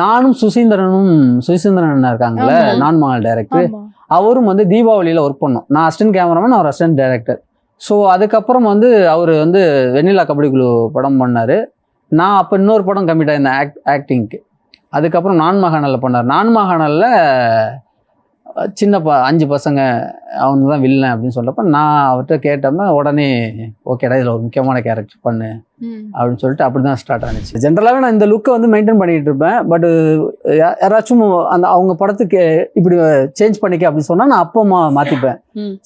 நானும் சுசீந்திரன் இருக்காங்கல்ல, நான் மகள் டைரக்டர், அவரும் வந்து தீபாவளியில் ஒர்க் பண்ணோம். நான் அசிஸ்டன்ட் கேமராமேன், அவர் அசிஸ்டன்ட் டைரக்டர். ஸோ அதுக்கப்புறம் வந்து அவர் வந்து வெண்ணிலா கபடி குழு படம் பண்ணார். நான் அப்போ இன்னொரு படம் கம்மிட் ஆயிருந்தேன் ஆக்டிங்க்கு. அதுக்கப்புறம் நான் மகானலில் பண்ணார். நான் மகானலில் சின்ன 5 பசங்க அவங்க தான் வில்லன் அப்படின்னு சொல்கிறப்ப நான் அவர்கிட்ட கேட்டோம்னா உடனே ஓகேடா இதில் ஒரு முக்கியமான கேரக்டர் பண்ணு அப்படின்னு சொல்லிட்டு அப்படி தான் ஸ்டார்ட் ஆனிச்சு. ஜென்ரலாகவே நான் இந்த லுக்கை வந்து மெயின்டைன் பண்ணிகிட்டு இருப்பேன். பட் யாராச்சும் அந்த அவங்க படத்துக்கு இப்படி சேஞ்ச் பண்ணிக்க அப்படின்னு சொன்னால் நான் அப்போ மாற்றிப்பேன்.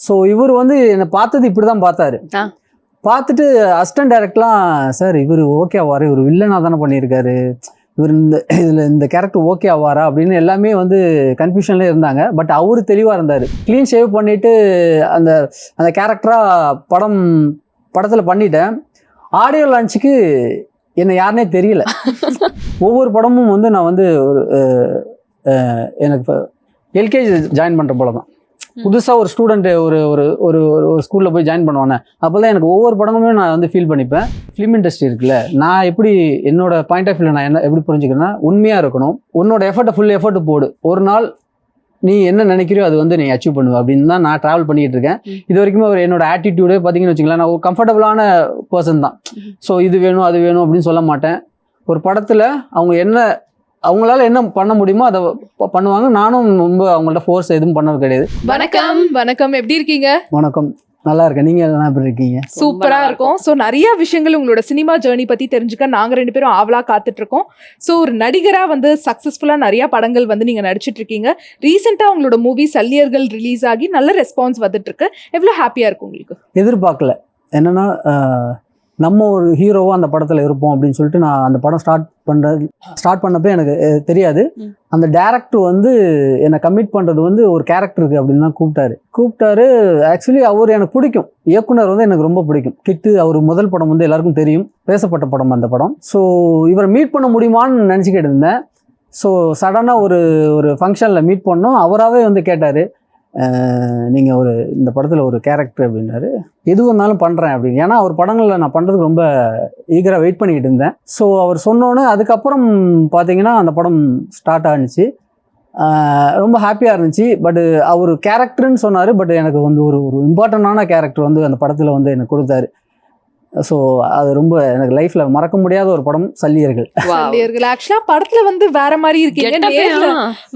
ஸோ இவர் வந்து என்னை பார்த்தது இப்படி தான் பார்த்தாரு. பார்த்துட்டு அசிஸ்டன்ட் டைரக்டர்லாம் சார் இவர் ஓகே ஆவார், இவர் வில்லனாக தானே பண்ணியிருக்காரு, இவர் இந்த கேரக்டர் ஓகே ஆவாரா அப்படின்னு எல்லாமே வந்து கன்ஃபியூஷன்லேயே இருந்தாங்க. பட் அவரு தெளிவாக இருந்தார். க்ளீன் ஷேவ் பண்ணிவிட்டு அந்த கேரக்டராக படத்தில் பண்ணிட்டேன். ஆடியோ லான்ச்சுக்கு என்னை யாருனே தெரியல. ஒவ்வொரு படமும் வந்து நான் வந்து ஒரு எனக்கு இப்போ எல்கேஜி ஜாயின் பண்ணுற போல தான். புதுசாக ஒரு ஸ்டூடெண்ட்டு ஒரு ஒரு ஒரு ஒரு ஸ்கூலில் போய் ஜாயின் பண்ணுவானே, அப்போ தான் எனக்கு ஒவ்வொரு படமுமே நான் வந்து ஃபீல் பண்ணிப்பேன். ஃபிலிம் இண்டஸ்ட்ரி இருக்குல்ல, நான் எப்படி என்னோட பாயிண்ட் ஆஃப் வியூவில் நான் எப்படி புரிஞ்சுக்கிறேன்னா, உண்மையாக இருக்கணும், உன்னோட எஃபர்ட்டை ஃபுல் எஃபர்ட் போடு, ஒரு நாள் நீ என்ன நினைக்கிறியோ அது வந்து நீ அச்சீவ் பண்ணுவ அப்படின்னு தான் நான் ட்ராவல் பண்ணிகிட்டு இருக்கேன். இது வரைக்குமே ஒரு என்னோட ஆட்டிடியூடே பார்த்தீங்கன்னு வச்சுக்கலாம், நான் ஒரு கம்ஃபர்டபுளான பர்சன் தான். ஸோ இது வேணும் அது வேணும் அப்படின்னு சொல்ல மாட்டேன். ஒரு படத்தில் அவங்க அவங்களால என்ன பண்ண முடியுமோ அதை பண்ணுவாங்க. நானும் ரொம்ப அவங்கள்ட்ட ஃபோர்ஸ் எதுவும் பண்ணது கிடையாது. வணக்கம், எப்படி இருக்கீங்க? வணக்கம், நல்லா இருக்கேன். நீங்க எல்லாம் எப்படி இருக்கீங்க? சூப்பரா இருக்கும். ஸோ நிறைய விஷயங்கள் உங்களோட சினிமா ஜேர்னி பத்தி தெரிஞ்சுக்க நாங்க 2 பேரும் ஆவலா காத்துட்டு இருக்கோம். ஸோ ஒரு நடிகரா வந்து சக்சஸ்ஃபுல்லா நிறைய படங்கள் வந்து நீங்க நடிச்சிட்டு இருக்கீங்க. ரீசெண்டா உங்களோட மூவி சல்லியர்கள் ரிலீஸ் ஆகி நல்ல ரெஸ்பான்ஸ் வந்துட்டு இருக்கு. எவ்வளவு ஹாப்பியா இருக்கு உங்களுக்கு? எதிர்பார்க்கல. என்னன்னா நம்ம ஒரு ஹீரோவா அந்த படத்துல இருப்போம் அப்படின்னு சொல்லிட்டு நான் அந்த படம் ஸ்டார்ட் பண்ணப்போ எனக்கு தெரியாது. அந்த டைரக்டர் வந்து என்னை கமிட் பண்றது வந்து ஒரு கேரக்டருக்கு அப்படின்னு தான் கூப்பிட்டாரு. ஆக்சுவலி அவர் எனக்கு பிடிக்கும், இயக்குனர் வந்து எனக்கு ரொம்ப பிடிக்கும். கிட்டு அவர் முதல் படம் வந்து எல்லாருக்கும் தெரியும், பேசப்பட்ட படம் அந்த படம். ஸோ இவரை மீட் பண்ண முடியுமான்னு நினச்சிக்கிட்டு இருந்தேன். ஸோ சடனாக ஒரு ஃபங்க்ஷனில் மீட் பண்ணோம். அவராகவே வந்து கேட்டார், நீங்கள் இந்த படத்தில் ஒரு கேரக்டர் அப்படின்னாரு. எது வந்தாலும் பண்ணுறேன் அப்படின்னு. ஏன்னா அவர் படங்களில் நான் பண்ணுறதுக்கு ரொம்ப ஈகராக வெயிட் பண்ணிக்கிட்டு இருந்தேன். ஸோ அவர் சொன்னோன்னே அதுக்கப்புறம் பார்த்தீங்கன்னா அந்த படம் ஸ்டார்ட் ஆனிச்சு. ரொம்ப ஹாப்பியாக இருந்துச்சு. பட் அவர் கேரக்டர்னு சொன்னார். பட் எனக்கு வந்து ஒரு இம்பார்ட்டண்டான கேரக்டர் வந்து அந்த படத்தில் வந்து எனக்கு கொடுத்தாரு. ஸோ அது ரொம்ப எனக்கு லைஃப்ல மறக்க முடியாத ஒரு படம் சல்லியர்கள். ஆக்சுவலா படத்துல வந்து வேற மாதிரி இருக்கீங்க,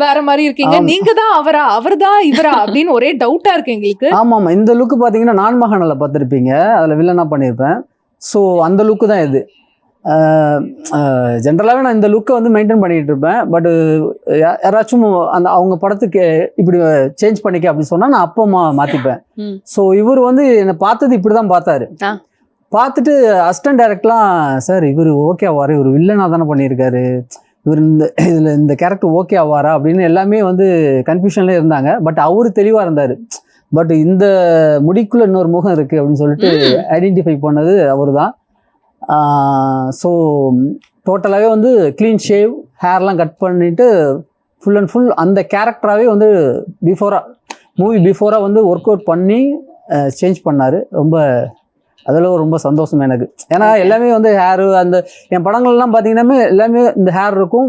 வேற மாதிரி இருக்கீங்க. நீங்க தான் அவர்தான் இவரா அப்படின்னு ஒரே டவுட்டா இருக்கு எங்களுக்கு. ஆமா, இந்த லுக்கு பாத்தீங்கன்னா நான் மகானல பார்த்துருப்பீங்க, அதுல வில்லனா பண்ணியிருப்பேன். ஸோ அந்த லுக்கு தான் இது. ஜென்ரலாகவே நான் இந்த லுக்கை வந்து மெயின்டைன் பண்ணிட்டு இருப்பேன். பட் யாராச்சும் அவங்க படத்துக்கு இப்படி சேஞ்ச் பண்ணிக்க அப்படின்னு சொன்னா நான் அப்போ மாத்திப்பேன். ஸோ இவர் வந்து என்னை பார்த்தது இப்படிதான் பார்த்தாரு. பார்த்துட்டு அசிஸ்டன்ட் டைரக்டர்லாம் சார் இவர் ஓகே ஆவார், இவர் வில்லனாக தானே பண்ணியிருக்காரு, இவர் இந்த கேரக்டர் ஓகே ஆவாரா அப்படின்னு எல்லாமே வந்து கன்ஃபியூஷன்லேயே இருந்தாங்க. பட் அவரு தெளிவாக இருந்தார். பட் இந்த முடிக்குள்ளே இன்னொரு முகம் இருக்குது அப்படின்னு சொல்லிட்டு ஐடென்டிஃபை பண்ணது அவர் தான். ஸோ டோட்டலாகவே வந்து க்ளீன் ஷேவ், ஹேர்லாம் கட் பண்ணிவிட்டு ஃபுல் அண்ட் ஃபுல் அந்த கேரக்டராகவே வந்து மூவி பிஃபோராக வந்து ஒர்க் அவுட் பண்ணி சேஞ்ச் பண்ணார். அதில் ரொம்ப சந்தோஷம் எனக்கு. ஏன்னா எல்லாமே வந்து ஹேரு, அந்த என் படங்கள்லாம் பார்த்தீங்கன்னா எல்லாமே இந்த ஹேர் இருக்கும்,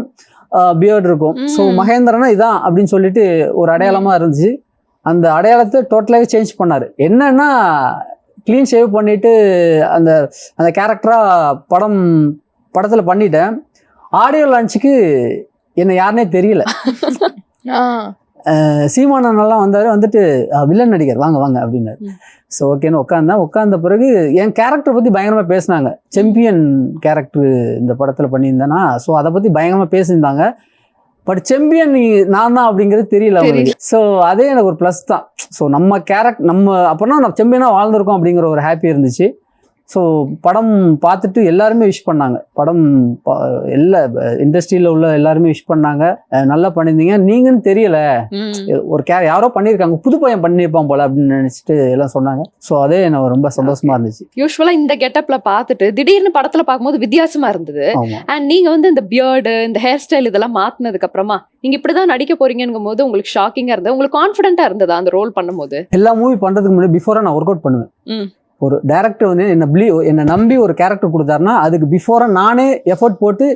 பியர்டு இருக்கும். ஸோ மகேந்திரனா இதான் அப்படின்னு சொல்லிட்டு ஒரு அடையாளமாக இருந்துச்சு. அந்த அடையாளத்தை டோட்டலாகவே சேஞ்ச் பண்ணார். என்னன்னா க்ளீன் ஷேவ் பண்ணிவிட்டு அந்த கேரக்டராக படத்தில் பண்ணிட்டேன். ஆடியோ லான்ச்சுக்கு என்னை யாருனே தெரியல. சீமானெல்லாம் வந்துட்டு வில்லன் நடிகர் வாங்க அப்படின்னாரு. ஸோ ஓகேன்னு உட்காந்த பிறகு என் கேரக்டரை பற்றி பயங்கரமாக பேசினாங்க. சாம்பியன் கேரக்டர் இந்த படத்தில் பண்ணியிருந்தேன்னா, ஸோ அதை பற்றி பயங்கரமாக பேசியிருந்தாங்க. பட் சாம்பியன் நான் தான் அப்படிங்கிறது தெரியல அவங்களுக்கு. ஸோ அதே எனக்கு ஒரு ப்ளஸ் தான். ஸோ நம்ம அப்போனா நம்ம சாம்பியனாக வாழ்ந்திருக்கோம் அப்படிங்கிற ஒரு ஹாப்பி இருந்துச்சு. ஸோ படம் பார்த்துட்டு எல்லாருமே விஷ் பண்ணாங்க. படம் எல்லா இண்டஸ்ட்ரியில் உள்ள எல்லாருமே விஷ் பண்ணாங்க, நல்லா பண்ணியிருந்தீங்க, நீங்கன்னு தெரியல, ஒரு யாரோ பண்ணியிருக்காங்க, புது பையன் பண்ணியிருப்பான் போல அப்படின்னு நினைச்சிட்டு எல்லாம் சொன்னாங்க. ஸோ அதே எனக்கு ரொம்ப சந்தோஷமா இருந்துச்சு. யூஸ்வலா இந்த கெட்டப்ல பார்த்துட்டு திடீர்னு படத்துல பார்க்கும்போது வித்தியாசமா இருந்தது. அண்ட் நீங்க வந்து இந்த பியர்டு, இந்த ஹேர் ஸ்டைல் இதெல்லாம் மாத்தினதுக்கு அப்புறமா நீங்க இப்படிதான் நடிக்க போறீங்கங்கும் போது உங்களுக்கு ஷாக்கிங்கா இருந்தது, உங்களுக்கு கான்ஃபிடென்ட்டா இருந்ததா அந்த ரோல் பண்ணும்போது? எல்லா மூவி பண்றதுக்கு முன்னாடி பிஃபோரா நான் ஒர்க் அவுட் பண்ணுவேன். ஒரு டைரக்டர் வந்து என்னை நம்பி ஒரு கேரக்டர் கொடுத்தாருன்னா அதுக்கு பிஃபோராக நானே எஃபர்ட் போட்டு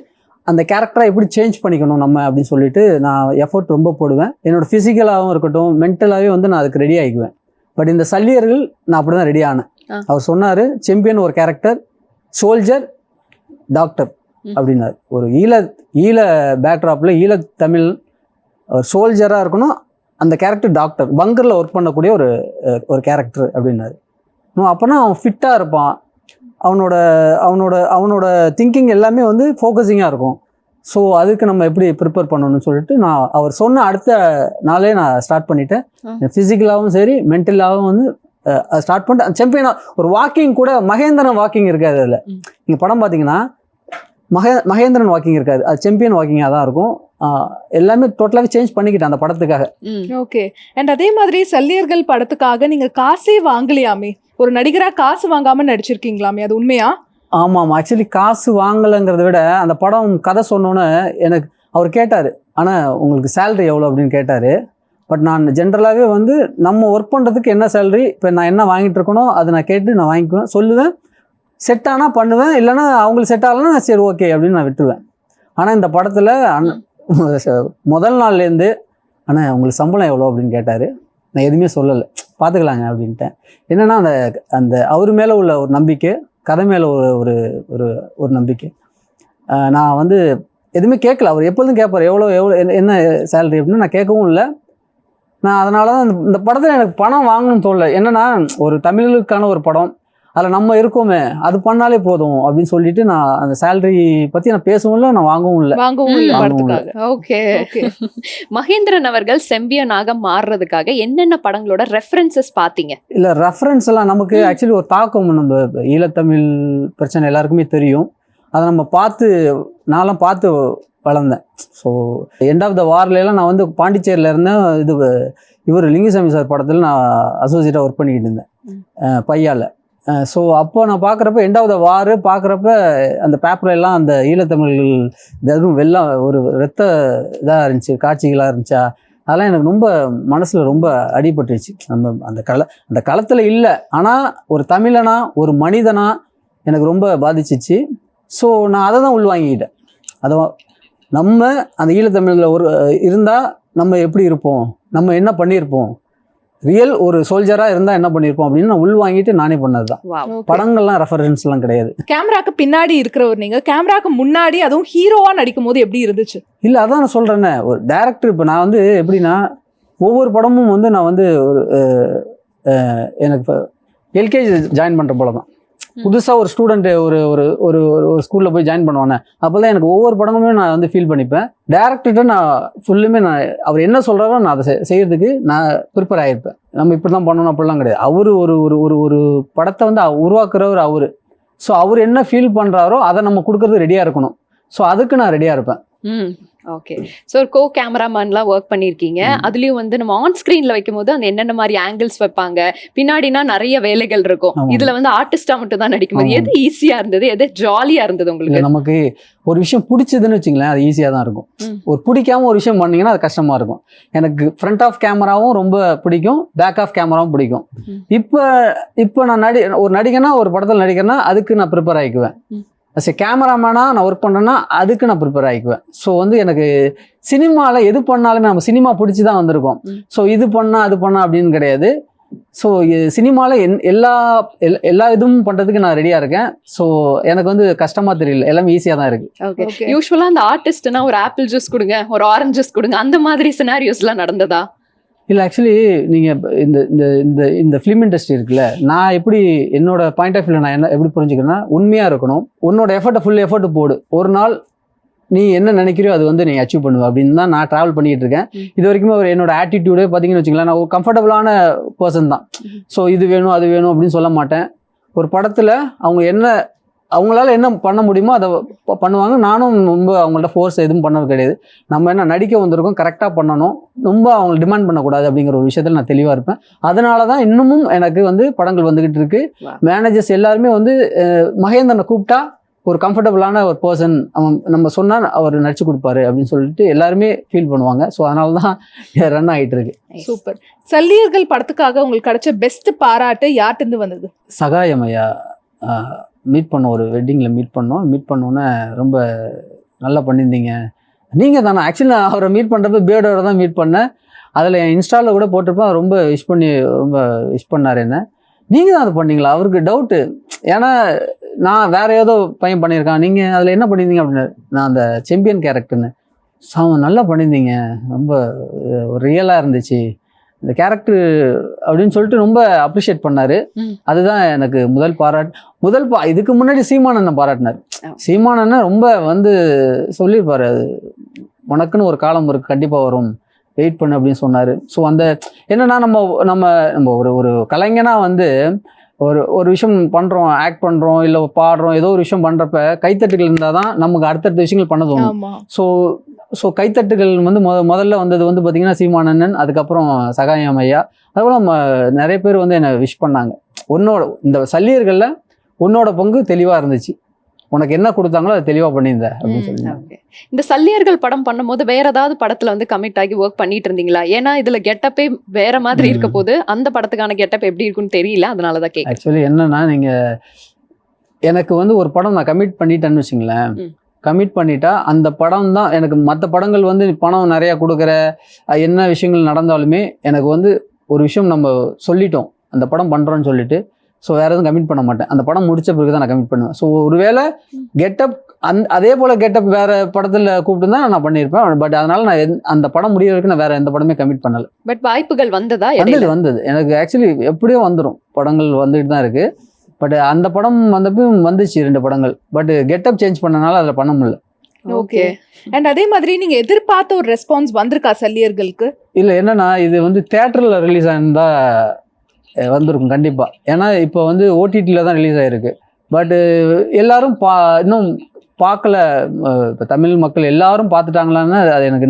அந்த கேரக்டரை எப்படி சேஞ்ச் பண்ணிக்கணும் நம்ம அப்படின்னு சொல்லிட்டு நான் எஃபோர்ட் ரொம்ப போடுவேன். என்னோடய ஃபிசிக்கலாகவும் இருக்கட்டும், மென்டலாகவே வந்து நான் அதுக்கு ரெடி ஆகிக்குவேன். பட் இந்த சல்லியர்கள் நான் அப்படி தான் ரெடி ஆனேன். அவர் சொன்னார், செம்பியன் ஒரு கேரக்டர், சோல்ஜர், டாக்டர் அப்படின்னாரு. ஒரு ஈழ பேக்ட்ராப்பில் ஈழ தமிழ் ஒரு சோல்ஜராக இருக்கணும், அந்த கேரக்டர் டாக்டர், பங்கரில் ஒர்க் பண்ணக்கூடிய ஒரு கேரக்டர் அப்படின்னாரு. அப்போனா அவன் ஃபிட்டாக இருப்பான், அவனோட திங்கிங் எல்லாமே வந்து ஃபோக்கஸிங்காக இருக்கும். ஸோ அதுக்கு நம்ம எப்படி ப்ரிப்பேர் பண்ணணும்னு சொல்லிட்டு நான் அவர் சொன்ன அடுத்த நாளே நான் ஸ்டார்ட் பண்ணிட்டேன். ஃபிசிக்கலாகவும் சரி மென்டலாகவும் வந்து ஸ்டார்ட் பண்ணிட்டு செம்பியனாக ஒரு வாக்கிங் கூட மகேந்திரன் வாக்கிங் இருக்காது. அதில் நீங்கள் படம் பார்த்தீங்கன்னா மகேந்திரன் வாக்கிங் இருக்காது, அது செம்பியன் வாக்கிங்காக தான் இருக்கும். எல்லாமே டோட்டலாகவே சேஞ்ச் பண்ணிக்கிட்டேன் அந்த படத்துக்காக. ஓகே. அண்ட் அதே மாதிரி சல்லியர்கள் படத்துக்காக நீங்கள் காசே வாங்கலையாமே, ஒரு நடிகராக காசு வாங்காமல் நடிச்சிருக்கீங்களாமே, அது உண்மையா? ஆமாம், ஆக்சுவலி காசு வாங்கலைங்கிறத விட அந்த படம் கதை சொன்னோன்னே எனக்கு அவர் கேட்டார், ஆனால் உங்களுக்கு சேலரி எவ்வளோ அப்படின்னு கேட்டார். பட் நான் ஜென்ரலாகவே வந்து நம்ம ஒர்க் பண்ணுறதுக்கு என்ன சேலரி, இப்போ நான் என்ன வாங்கிட்டு இருக்கணும் அதை நான் கேட்டு நான் வாங்கிக்குவேன், சொல்லுவேன். செட் ஆனால் பண்ணுவேன், இல்லைனா அவங்களுக்கு செட் ஆகலைன்னா சரி ஓகே அப்படின்னு நான் விட்டுருவேன். ஆனால் இந்த படத்தில் முதல் நாள்லேருந்து ஆனால் உங்களுக்கு சம்பளம் எவ்வளோ அப்படின்னு கேட்டார். நான் எதுவுமே சொல்லலை, பார்த்துக்கலாங்க அப்படின்ட்டேன். என்னென்னா அந்த அவர் மேலே உள்ள ஒரு நம்பிக்கை, கதை மேலே ஒரு நம்பிக்கை. நான் வந்து எதுவுமே கேட்கல. அவர் எப்பொழுதும் கேட்பார் எவ்வளோ என்ன சேலரி அப்படின்னு. நான் கேட்கவும் இல்லை. நான் அதனால தான் இந்த படத்தில் எனக்கு பணம் வாங்கணும்னு தோணலை. என்னென்னா ஒரு தமிழுக்கான ஒரு படம், அதில் நம்ம இருக்கோமே, அது பண்ணாலே போதும் அப்படின்னு சொல்லிட்டு நான் அந்த சேலரி பற்றி நான் பேசவும் இல்லை, நான் வாங்கவும் இல்லை. ஓகே. மகேந்திரன் அவர்கள் செம்பியனாக மாறுறதுக்காக என்னென்ன படங்களோட ரெஃபரன்சஸ் பார்த்தீங்க? இல்லை, ரெஃபரன்ஸ் எல்லாம் நமக்கு ஆக்சுவலி ஒரு தாக்கம், நம்ம ஈழத்தமிழ் பிரச்சனை எல்லாருக்குமே தெரியும். அதை நம்ம நான்லாம் பார்த்து வளர்ந்தேன். ஸோ எண்ட் ஆஃப் த வார்லாம் நான் வந்து பாண்டிச்சேரியில் இருந்தேன். இவர் லிங்குசாமி சார் படத்தில் நான் அசோசியேட்டாக ஒர்க் பண்ணிக்கிட்டு இருந்தேன் பையாவில். ஸோ அப்போ நான் பார்க்குறப்ப எண்ட் ஆஃப் த வார் பார்க்குறப்ப அந்த பேப்பரெல்லாம் அந்த ஈழத்தமிழர்கள் வெறும் வெள்ளம் ஒரு ரத்த இதாக இருந்துச்சு, காட்சிகளாக இருந்துச்சா, அதெல்லாம் எனக்கு ரொம்ப மனசில் ரொம்ப அடிபட்டுருச்சு. நம்ம அந்த களத்தில் இல்லை, ஆனால் ஒரு தமிழனா ஒரு மனிதனா எனக்கு ரொம்ப பாதிச்சிச்சு. ஸோ நான் அதை தான் உள்வாங்கிக்கிட்டேன். அதை நம்ம அந்த ஈழத்தமிழில் இருந்தால் நம்ம எப்படி இருப்போம், நம்ம என்ன பண்ணியிருப்போம், ரியல் ஒரு சோல்ஜராக இருந்தால் என்ன பண்ணியிருப்போம் அப்படின்னு நான் உள்வாங்கிட்டு நானே பண்ணது தான். படங்கள்லாம் ரெஃபரன்ஸ்லாம் கிடையாது. கேமராக்கு பின்னாடி இருக்கிறவர் நீங்கள், கேமராக்கு முன்னாடி அதுவும் ஹீரோவாக நடிக்கும் போது எப்படி இருந்துச்சு? இல்லை, அதான் நான் சொல்கிறேன்னே, ஒரு டேரக்டர் இப்போ நான் வந்து எப்படின்னா ஒவ்வொரு படமும் வந்து நான் வந்து எனக்கு இப்போ எல்கேஜி ஜாயின் பண்ணுற போல தான். புதுசாக ஒரு ஸ்டூடெண்ட்டு ஒரு ஒரு ஒரு ஸ்கூலில் போய் ஜாயின் பண்ணுவானே, அப்போ தான் எனக்கு ஒவ்வொரு படமுமே நான் வந்து ஃபீல் பண்ணிப்பேன். டேரக்டர்கிட்ட நான் ஃபுல்லுமே நான் அவர் என்ன சொல்கிறாரோ நான் அதை செய்கிறதுக்கு நான் ப்ரிப்பேர் ஆகிருப்பேன். நம்ம இப்படி தான் பண்ணணும் அப்படிலாம் கிடையாது. அவர் ஒரு படத்தை வந்து உருவாக்குறவர் அவர். ஸோ அவர் என்ன ஃபீல் பண்ணுறாரோ அதை நம்ம கொடுக்கறது ரெடியாக இருக்கணும். ஸோ அதுக்கு நான் ரெடியாக இருப்பேன். ஓகே. ஸோ ஒரு கோ கேமராமேன்லாம் ஒர்க் பண்ணியிருக்கீங்க. அதுலேயும் வந்து நம்ம ஆன் ஸ்க்ரீனில் வைக்கும் போது அந்த என்னென்ன மாதிரி ஆங்கிள்ஸ் வைப்பாங்க, பின்னாடினா நிறைய வேலைகள் இருக்கும். இதில் வந்து ஆர்டிஸ்டாக மட்டும் தான் நடிக்கும்போது எது ஈஸியாக இருந்தது, எது ஜாலியாக இருந்தது உங்களுக்கு? நமக்கு ஒரு விஷயம் பிடிச்சதுன்னு வச்சுங்களேன், அது ஈஸியாக தான் இருக்கும். ஒரு பிடிக்காம ஒரு விஷயம் பண்ணீங்கன்னா அது கஷ்டமாக இருக்கும். எனக்கு ஃப்ரண்ட் ஆஃப் கேமராவும் ரொம்ப பிடிக்கும், பேக் ஆஃப் கேமராவும் பிடிக்கும். இப்போ நான் ஒரு நடிகனா ஒரு படத்தில் நடிக்கிறேன்னா அதுக்கு நான் ப்ரிப்பேர் ஆகிக்குவேன். அஸ் எ கேமராமேனாக நான் ஒர்க் பண்ணுறேன்னா அதுக்கு நான் ப்ரிப்பேர் ஆகிக்குவேன். ஸோ வந்து எனக்கு சினிமாவில் எது பண்ணாலுமே நம்ம சினிமா பிடிச்சி தான் வந்திருக்கோம். ஸோ இது பண்ணால் அது பண்ணால் அப்படின்னு கிடையாது. ஸோ சினிமாவில் எல்லா இதுவும் பண்ணுறதுக்கு நான் ரெடியாக இருக்கேன். ஸோ எனக்கு வந்து கஷ்டமாக தெரியல, எல்லாமே ஈஸியாக தான் இருக்குது. ஓகே. யூஸ்வலாக அந்த ஆர்டிஸ்ட்னா ஒரு ஆப்பிள் ஜூஸ் கொடுங்க, ஒரு ஆரஞ்சு ஜூஸ் கொடுங்க, அந்த மாதிரி சினாரியோஸ்லாம் நடந்ததா? இல்லை, ஆக்சுவலி நீங்கள் இந்த ஃபிலிம் இண்டஸ்ட்ரி இருக்குல்ல, நான் எப்படி என்னோட பாயிண்ட் ஆஃப் வியூவில் நான் எப்படி புரிஞ்சுக்கிறேன்னா, உண்மையாக இருக்கணும், உன்னோட எஃபர்ட்டை ஃபுல் எஃபர்ட் போடு, ஒரு நாள் நீ என்ன நினைக்கிறியோ அது வந்து நீ அச்சீவ் பண்ணுவேன் அப்படின்னு தான் நான் ட்ராவல் பண்ணிக்கிட்டு இருக்கேன். இது வரைக்குமே என்னோட ஆட்டிடியூடே பார்த்தீங்கன்னு வச்சுக்கலாம், நான் ஒரு கம்ஃபர்டபுளான பர்சன் தான். ஸோ இது வேணும் அது வேணும் அப்படின்னு சொல்ல மாட்டேன். ஒரு படத்தில் அவங்களால என்ன பண்ண முடியுமோ அதை பண்ணுவாங்க. நானும் ரொம்ப அவங்கள்ட்ட ஃபோர்ஸ் எதுவும் பண்ணது கிடையாது. நம்ம என்ன நடிக்க வந்திருக்கோம், கரெக்டாக பண்ணணும், ரொம்ப அவங்களை டிமாண்ட் பண்ணக்கூடாது அப்படிங்கிற ஒரு விஷயத்தில் நான் தெளிவாக இருப்பேன். அதனால தான் இன்னமும் எனக்கு வந்து படங்கள் வந்துக்கிட்டு இருக்கு. மேனேஜர்ஸ் எல்லாருமே வந்து மகேந்திரனை கூப்பிட்டா ஒரு கம்ஃபர்டபுளான ஒரு பர்சன், அவன் நம்ம சொன்னால் அவர் நடிச்சு கொடுப்பாரு அப்படின்னு சொல்லிட்டு எல்லாருமே ஃபீல் பண்ணுவாங்க. ஸோ அதனால தான் ரன் ஆகிட்டு இருக்கு. சூப்பர். சல்லியர்கள் படத்துக்காக உங்களுக்கு கிடைச்ச பெஸ்ட் பாராட்டு யார்கிட்ட வந்தது? சகாயம் ஐயா மீட் பண்ணோம், ஒரு வெட்டிங்கில் மீட் பண்ணோன்னே ரொம்ப நல்லா பண்ணியிருந்தீங்க. நீங்கள் தானே ஆக்சுவலி நான் அவரை மீட் பண்ணுறப்ப பியர்டோட தான் மீட் பண்ணேன். அதில் என் இன்ஸ்டாவில் கூட போட்டிருப்பேன். ரொம்ப ரொம்ப விஷ் பண்ணார் என்ன. நீங்கள் தான் அதை பண்ணீங்களா? அவருக்கு டவுட்டு. ஏன்னா நான் வேற ஏதோ பையன் பண்ணியிருக்கான், நீங்கள் அதில் என்ன பண்ணியிருந்தீங்க அப்படின்னாரு. நான் அந்த சாம்பியன் கேரக்டர்னு நல்லா பண்ணியிருந்தீங்க, ரொம்ப ரியலாக இருந்துச்சு இந்த கேரக்டர் அப்படின்னு சொல்லிட்டு ரொம்ப அப்ரிஷியேட் பண்ணார். அதுதான் எனக்கு முதல் பாராட்டு. இதுக்கு முன்னாடி சீமானண்ணன் பாராட்டினார். சீமானண்ணன் ரொம்ப வந்து சொல்லியிருப்பார், அது உனக்குன்னு ஒரு காலம் இருக்கு, கண்டிப்பாக வரும், வெயிட் பண்ணு அப்படின்னு சொன்னார். ஸோ அந்த என்னன்னா நம்ம ஒரு கலைஞனாக வந்து ஒரு விஷயம் பண்ணுறோம், ஆக்ட் பண்ணுறோம், இல்லை பாடுறோம், ஏதோ ஒரு விஷயம் பண்ணுறப்ப கைத்தட்டுகள் இருந்தால் தான் நமக்கு அடுத்தடுத்த விஷயங்கள் பண்ண தோணும். ஸோ கைத்தட்டுகள் வந்து முதல்ல வந்தது வந்து பார்த்திங்கன்னா சீமானண்ணன், அதுக்கப்புறம் சகாயம் ஐயா, அதுபோல் நிறைய பேர் வந்து என்னை விஷ் பண்ணாங்க. இந்த சல்லியர்களில் உன்னோட பங்கு தெளிவாக இருந்துச்சு, உனக்கு என்ன கொடுத்தாங்களோ அதை தெளிவாக பண்ணியிருந்த அப்படின்னு சொல்லி. இந்த சல்லியர்கள் படம் பண்ணும்போது வேற ஏதாவது படத்துல வந்து கமிட் ஆகி ஒர்க் பண்ணிட்டு இருந்தீங்களா? ஏன்னா இதுல கெட்டப்பே வேற மாதிரி இருக்க போது, அந்த படத்துக்கான கெட்டப் எப்படி இருக்குன்னு தெரியல, அதனாலதான் கேட்க. ஆக்சுவலி என்னன்னா, நீங்க எனக்கு வந்து ஒரு படம் நான் கமிட் பண்ணிட்டேன்னு வச்சுங்களேன், கமிட் பண்ணிட்டா அந்த படம் தான் எனக்கு. மற்ற படங்கள் வந்து பணம் நிறையா கொடுக்குற என்ன விஷயங்கள் நடந்தாலுமே எனக்கு வந்து ஒரு விஷயம் நம்ம சொல்லிட்டோம், அந்த படம் பண்ணுறோன்னு சொல்லிட்டு, ஸோ வேறு எதுவும் கமிட் பண்ண மாட்டேன். அந்த படம் முடிச்ச பிறகு தான் நான் கமிட் பண்ணுவேன். ஸோ ஒருவேளை கெட்டப் அதே போல் கெட்டப் வேறு படத்தில் கூப்பிட்டு தான் நான் பண்ணியிருப்பேன். பட் அதனால நான் அந்த படம் முடிய வரைக்கும் நான் வேறு எந்த படமே கமிட் பண்ணலை. பட் வாய்ப்புகள் வந்ததா? வந்தது எனக்கு ஆக்சுவலி எப்படியோ வந்துடும், படங்கள் வந்துட்டு தான் இருக்குது. பட் அந்த படம் வந்தப்போ வந்துச்சு 2 படங்கள். பட் கெட்டப் சேஞ்ச் பண்ணனால அதில் பண்ண முடியல. ஓகே. அண்ட் அதே மாதிரி நீங்க எதிர்பார்த்த ஒரு ரெஸ்பான்ஸ் வந்திருக்கா சல்லியர்களுக்கு? இல்லை, என்னன்னா இது வந்து தியேட்டரில் ரிலீஸ் ஆயிருந்தா வந்திருக்கும் கண்டிப்பாக. ஏன்னா இப்போ வந்து ஓடிடியில் தான் ரிலீஸ் ஆகிருக்கு. பட்டு எல்லாரும் இன்னும் பார்க்கல. இப்போ தமிழ் மக்கள் எல்லாரும் பார்த்துட்டாங்களான்னு அது எனக்கு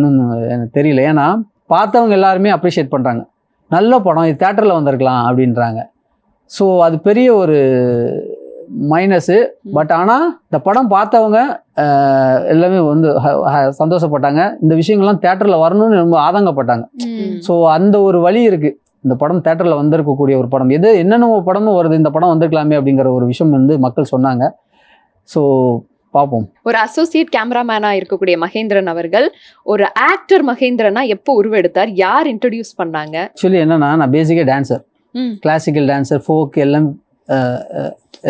தெரியல. ஏன்னா பார்த்தவங்க எல்லாருமே அப்ரிஷியேட் பண்ணுறாங்க, நல்ல படம், இது தியேட்டரில் வந்திருக்கலாம் அப்படின்றாங்க. ஸோ அது பெரிய ஒரு மைனஸு. பட் ஆனால் இந்த படம் பார்த்தவங்க எல்லாமே வந்து சந்தோஷப்பட்டாங்க. இந்த விஷயங்கள்லாம் தியேட்டரில் வரணும்னு ரொம்ப ஆதங்கப்பட்டாங்க. ஸோ அந்த ஒரு வழி இருக்குது. இந்த படம் தியேட்டரில் வந்திருக்கக்கூடிய ஒரு படம், என்னென்ன படமும் வருது, இந்த படம் வந்திருக்கலாமே அப்படிங்கிற ஒரு விஷயம் வந்து மக்கள் சொன்னாங்க. ஸோ பார்ப்போம். ஒரு அசோசியேட் கேமராமேனா இருக்கக்கூடிய மகேந்திரன் அவர்கள் ஒரு ஆக்டர் மகேந்திரனா எப்போ உருவெடுத்தார்? யார் இன்ட்ரடியூஸ் பண்ணாங்க? ஆக்சுவலி என்னன்னா, நான் பேசிக்காக டான்சர், கிளாசிக்கல் டான்சர், ஃபோக்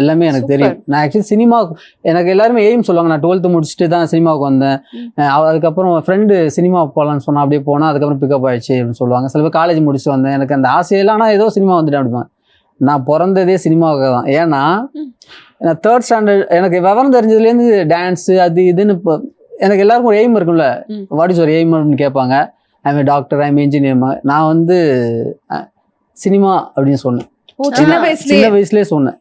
எல்லாமே எனக்கு தெரியும். நான் ஆக்சுவலி சினிமா, எனக்கு எல்லாருமே எய்ம் சொல்லுவாங்க. நான் 12th முடிச்சுட்டு தான் சினிமாவுக்கு வந்தேன். அதுக்கப்புறம் ஃப்ரெண்டு சினிமாவுக்கு போகலான்னு சொன்னால் அப்படியே போனால், அதுக்கப்புறம் பிக்கப் ஆயிடுச்சு அப்படின்னு சொல்லுவாங்க. சில பேர் காலேஜ் முடிச்சு வந்தேன், எனக்கு அந்த ஆசையெல்லாம், ஆனால் ஏதோ சினிமா வந்துட்டேன் அப்படிமா. நான் பிறந்ததே சினிமாவுக்கு தான். ஏன்னா நான் 3rd ஸ்டாண்டர்ட் எனக்கு விவரம் தெரிஞ்சதுலேருந்து டான்ஸு அது இதுன்னு. இப்போ எனக்கு எல்லாருக்கும் ஒரு எய்ம் இருக்கும்ல, வாட் இஸ் ஒரு எய்ம் அப்படின்னு கேட்பாங்க. I'm a doctor, I'm engineer. நான் வந்து சினிமா அப்படின்னு சொன்னேன். சின்ன வயசுலேயே சொன்னேன்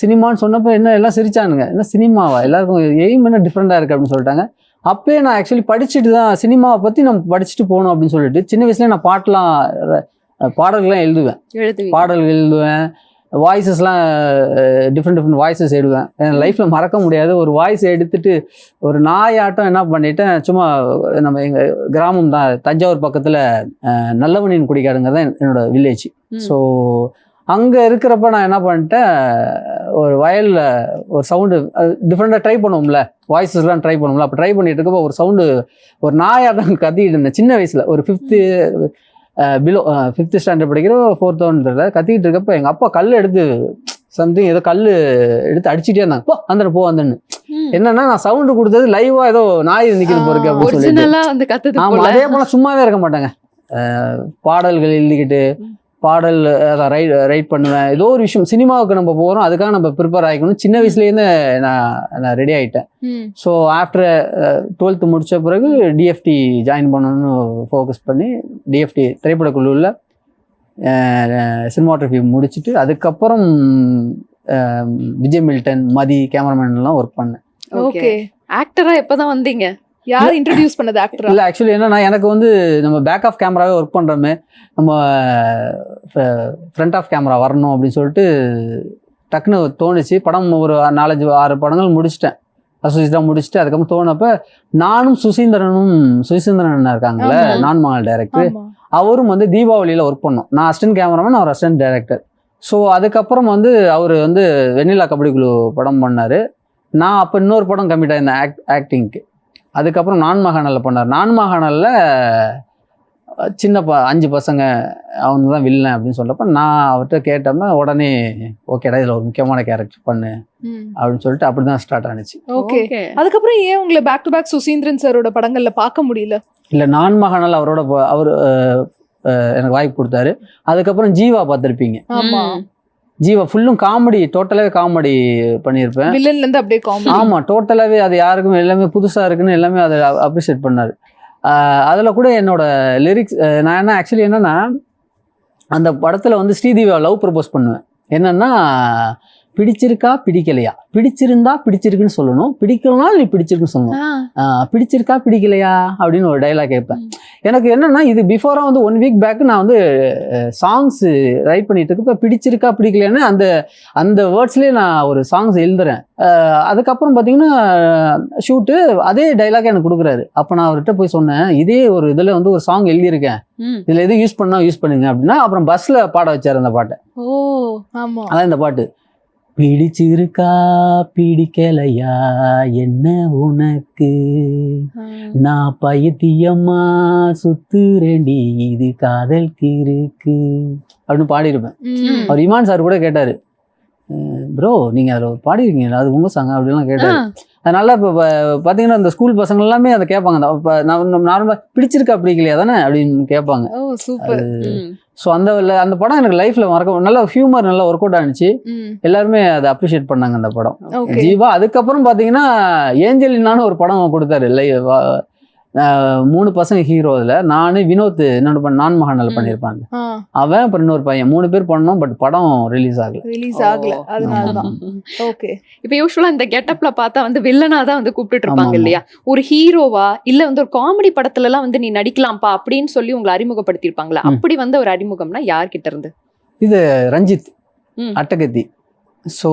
சினிமான்னு சொன்னப்போ என்ன எல்லாம் சிரிச்சானுங்க, என்ன சினிமாவா, எல்லாருக்கும் எய்ம் என்ன டிஃப்ரெண்டாக இருக்குது அப்படின்னு சொல்லிட்டாங்க. அப்போயே நான் ஆக்சுவலி படிச்சுட்டு தான் சினிமாவை பற்றி நம்ம படிச்சுட்டு போகணும் அப்படின்னு சொல்லிட்டு சின்ன வயசுலேயே நான் பாடல்கள்லாம் எழுதுவேன். வாய்ஸஸ்லாம் டிஃப்ரெண்ட் வாய்ஸஸ் எழுதுவேன். என் லைஃப்பில் மறக்க முடியாது ஒரு வாய்ஸ் எடுத்துகிட்டு ஒரு நாயாட்டம் என்ன பண்ணிட்டேன். சும்மா நம்ம எங்கள் கிராமம் தான், தஞ்சாவூர் பக்கத்தில் நல்லவனின் குடிக்காடுங்க தான் என்னோட வில்லேஜ். ஸோ அங்கே இருக்கிறப்ப நான் என்ன பண்ணிட்டேன், ஒரு வயலில் ஒரு சவுண்டு டிஃப்ரெண்ட்டாக ட்ரை பண்ணுவோம்ல, வாய்ஸஸ்லாம் ட்ரை பண்ணுவோம்ல. அப்போ ட்ரை பண்ணிட்டு இருக்கப்போ ஒரு சவுண்டு, ஒரு நாயாட்டம் கத்திக்கிட்டு இருந்தேன் சின்ன வயசில். ஒரு 5th ஸ்டாண்டர்ட் படிக்கிற 4th கத்திக்கிட்டு இருக்கப்போ எங்கள் அப்பா கல் எடுத்து சம்திங் ஏதோ கல் எடுத்து அடிச்சுட்டே இருந்தாங்க, போ வந்தேன்னு. என்னன்னா நான் சவுண்டு கொடுத்தது லைவா ஏதோ நாய் நிற்கிறது போறக்கு அப்படின்னு சொல்லிட்டு. ஆமாம், அதே போல் சும்மாவே இருக்க மாட்டாங்க. பாடல்கள் எழுதிக்கிட்டு பாடல் ரைட் பண்ணுவேன். ஏதோ ஒரு விஷயம், சினிமாவுக்கு நம்ம போகிறோம், அதுக்காக நம்ம ப்ரிப்பேர் ஆகிக்கணும். சின்ன வயசுலேருந்து நான் ரெடி ஆகிட்டேன். ஸோ ஆஃப்டர் 12th முடித்த பிறகு டிஎஃப்டி ஜாயின் பண்ணணும்னு ஃபோக்கஸ் பண்ணி டிஎஃப்டி திரைப்படக்குழுவில் சினிமாட்டோகிராஃபி முடிச்சுட்டு அதுக்கப்புறம் விஜய் மில்டன், மதி கேமராமேன்லாம் ஒர்க் பண்ணேன். ஓகே. ஆக்டரா எப்போதான் வந்தீங்க? யார் இன்ட்ரடியூஸ் பண்ணது ஆக்டர்? இல்லை, ஆக்சுவலி என்னன்னா, எனக்கு வந்து நம்ம பேக் ஆஃப் கேமராவே ஒர்க் பண்ணுறோமே, நம்ம ஃப்ரண்ட் ஆஃப் கேமரா வரணும் அப்படின்னு சொல்லிட்டு டக்குன்னு தோணுச்சு. படம் ஒரு 4-5-6 படங்கள் முடிச்சிட்டேன், அசோசியேட்டாக முடிச்சுட்டு. அதுக்கப்புறம் தோணப்போ நானும் சுசீந்திரன் இருக்காங்கல்ல, நான் மகள் டைரக்டர், அவரும் வந்து தீபாவளியில் ஒர்க் பண்ணோம். நான் அசிஸ்டன்ட் கேமராமேன், அவர் அசிஸ்டன்ட் டைரக்டர். ஸோ அதுக்கப்புறம் வந்து அவர் வந்து வெண்ணிலா கபடி குழு படம் பண்ணார். நான் அப்போ இன்னொரு படம் கமிட் ஆயிருந்தேன் ஆக்டிங்க்கு. அதுக்கப்புறம் நான் மகானல்ல பண்ணார். நான் மகானல்ல சின்ன 5 பசங்க அவங்க தான் வில்லன் அப்படின்னு சொல்றப்ப நான் அவர்கிட்ட கேட்டோம்னா உடனே ஓகேடா இதில் ஒரு முக்கியமான கேரக்டர் பண்ணு அப்படின்னு சொல்லிட்டு அப்படிதான் ஸ்டார்ட் ஆனிச்சு. ஓகே, அதுக்கப்புறம் ஏன் உங்களை பேக் டு பேக் சுசீந்திரன் சாரோட படங்கள்ல பார்க்க முடியல? இல்லை, நான் மகானல் அவரோட அவர் எனக்கு வாய்ப்பு கொடுத்தாரு. அதுக்கப்புறம் ஜீவா பார்த்துருப்பீங்க. ஆமா, ஜீவா ஃபுல்லும் காமெடி, டோட்டலாகவே காமெடி பண்ணியிருப்பேன். வில்லன்ல இருந்து அப்படியே காமெடி. ஆமாம், டோட்டலாகவே அது யாருக்கும் எல்லாமே புதுசாக இருக்குன்னு எல்லாமே அதை அப்ரிஷியேட் பண்ணார். அதில் கூட என்னோட லிரிக்ஸ் நான் என்ன ஆக்சுவலி என்னென்னா அந்த படத்தில் வந்து ஸ்ரீதேவியை லவ் ப்ரப்போஸ் பண்ணுவேன். என்னென்னா பிடிச்சிருக்கா பிடிக்கலையா, பிடிச்சிருந்தா பிடிச்சிருக்குன்னு சொல்லணும், பிடிக்கலனா நீ பிடிச்சிருக்குன்னு சொல்லணும், பிடிச்சிருக்கா பிடிக்கலையா அப்படின்னு ஒரு டைலாக் கேட்பேன். எனக்கு என்னென்னா இது பிஃபோராக வந்து 1 வீக் பேக்கு நான் வந்து சாங்ஸ் ரைட் பண்ணிட்டு இருக்கு. இப்போ பிடிச்சிருக்கா பிடிக்கலையான்னு அந்த வேர்ட்ஸ்லேயே நான் ஒரு சாங்ஸ் எழுதுறேன். அதுக்கப்புறம் பார்த்தீங்கன்னா ஷூட்டு அதே டைலாக் எனக்கு கொடுக்குறாரு. அப்போ நான் அவர்கிட்ட போய் சொன்னேன், இதே ஒரு இதில் வந்து ஒரு சாங் எழுதியிருக்கேன், இதில் எது யூஸ் பண்ணுங்க அப்படின்னா. அப்புறம் பஸ்ஸில் பாட வச்சார் அந்த பாட்டை. அதான் இந்த பாட்டு. பிடிச்சிருக்கா பிடிக்கலையா என்ன உனக்கு, நான் பைத்தியமா சுத்துறேண்டி இது காதல் கிறுக்கு அப்படின்னு பாடியிருப்பேன். அவர் இமான் சார் கூட கேட்டாரு, ப்ரோ நீங்க அதில் பாடிருக்கீங்களா, அது உங்க சாங்க அப்படின்லாம் கேட்டாரு. அதனால இப்போ பார்த்தீங்கன்னா இந்த ஸ்கூல் பசங்க எல்லாமே அதை கேட்பாங்க. இப்போ நான் நார்மலாக பிடிச்சிருக்கா பிடிக்கலையா தானே அப்படின்னு கேட்பாங்க. ஸோ அந்த படம் எனக்கு லைஃப்ல மறக்க நல்ல ஹியூமர் நல்லா ஒர்க் அவுட் ஆனிச்சு. எல்லாருமே அதை அப்ரிஷியேட் பண்ணாங்க அந்த படம். ஜீவா அதுக்கப்புறம் பார்த்தீங்கன்னா ஏஞ்சலினான்னு ஒரு படம் கொடுத்தாரு. 3 பசங்க ஹீரோ. அதில் நானு வினோத் என்னோட நான் மகானல் பண்ணியிருப்பாங்க. அவன் அப்புறம் இன்னொரு பையன் 3 பேர் பண்ணோம். பட் படம் ரிலீஸ் ஆகல. அதனாலதான். ஓகே, இப்போ யூஸ்வலா இந்த கெட்டப்ல பார்த்தா வந்து வில்லனா தான் வந்து கூப்பிட்டு இருப்பாங்க இல்லையா? ஒரு ஹீரோவா இல்ல வந்து ஒரு காமெடி படத்துல எல்லாம் வந்து நீ நடிக்கலாம்ப்பா அப்படின்னு சொல்லி உங்களை அறிமுகப்படுத்திருப்பாங்களா? அப்படி வந்து ஒரு அறிமுகம்னா யார்கிட்ட இருந்து? இது ரஞ்சித் அட்டகத்தி. ஸோ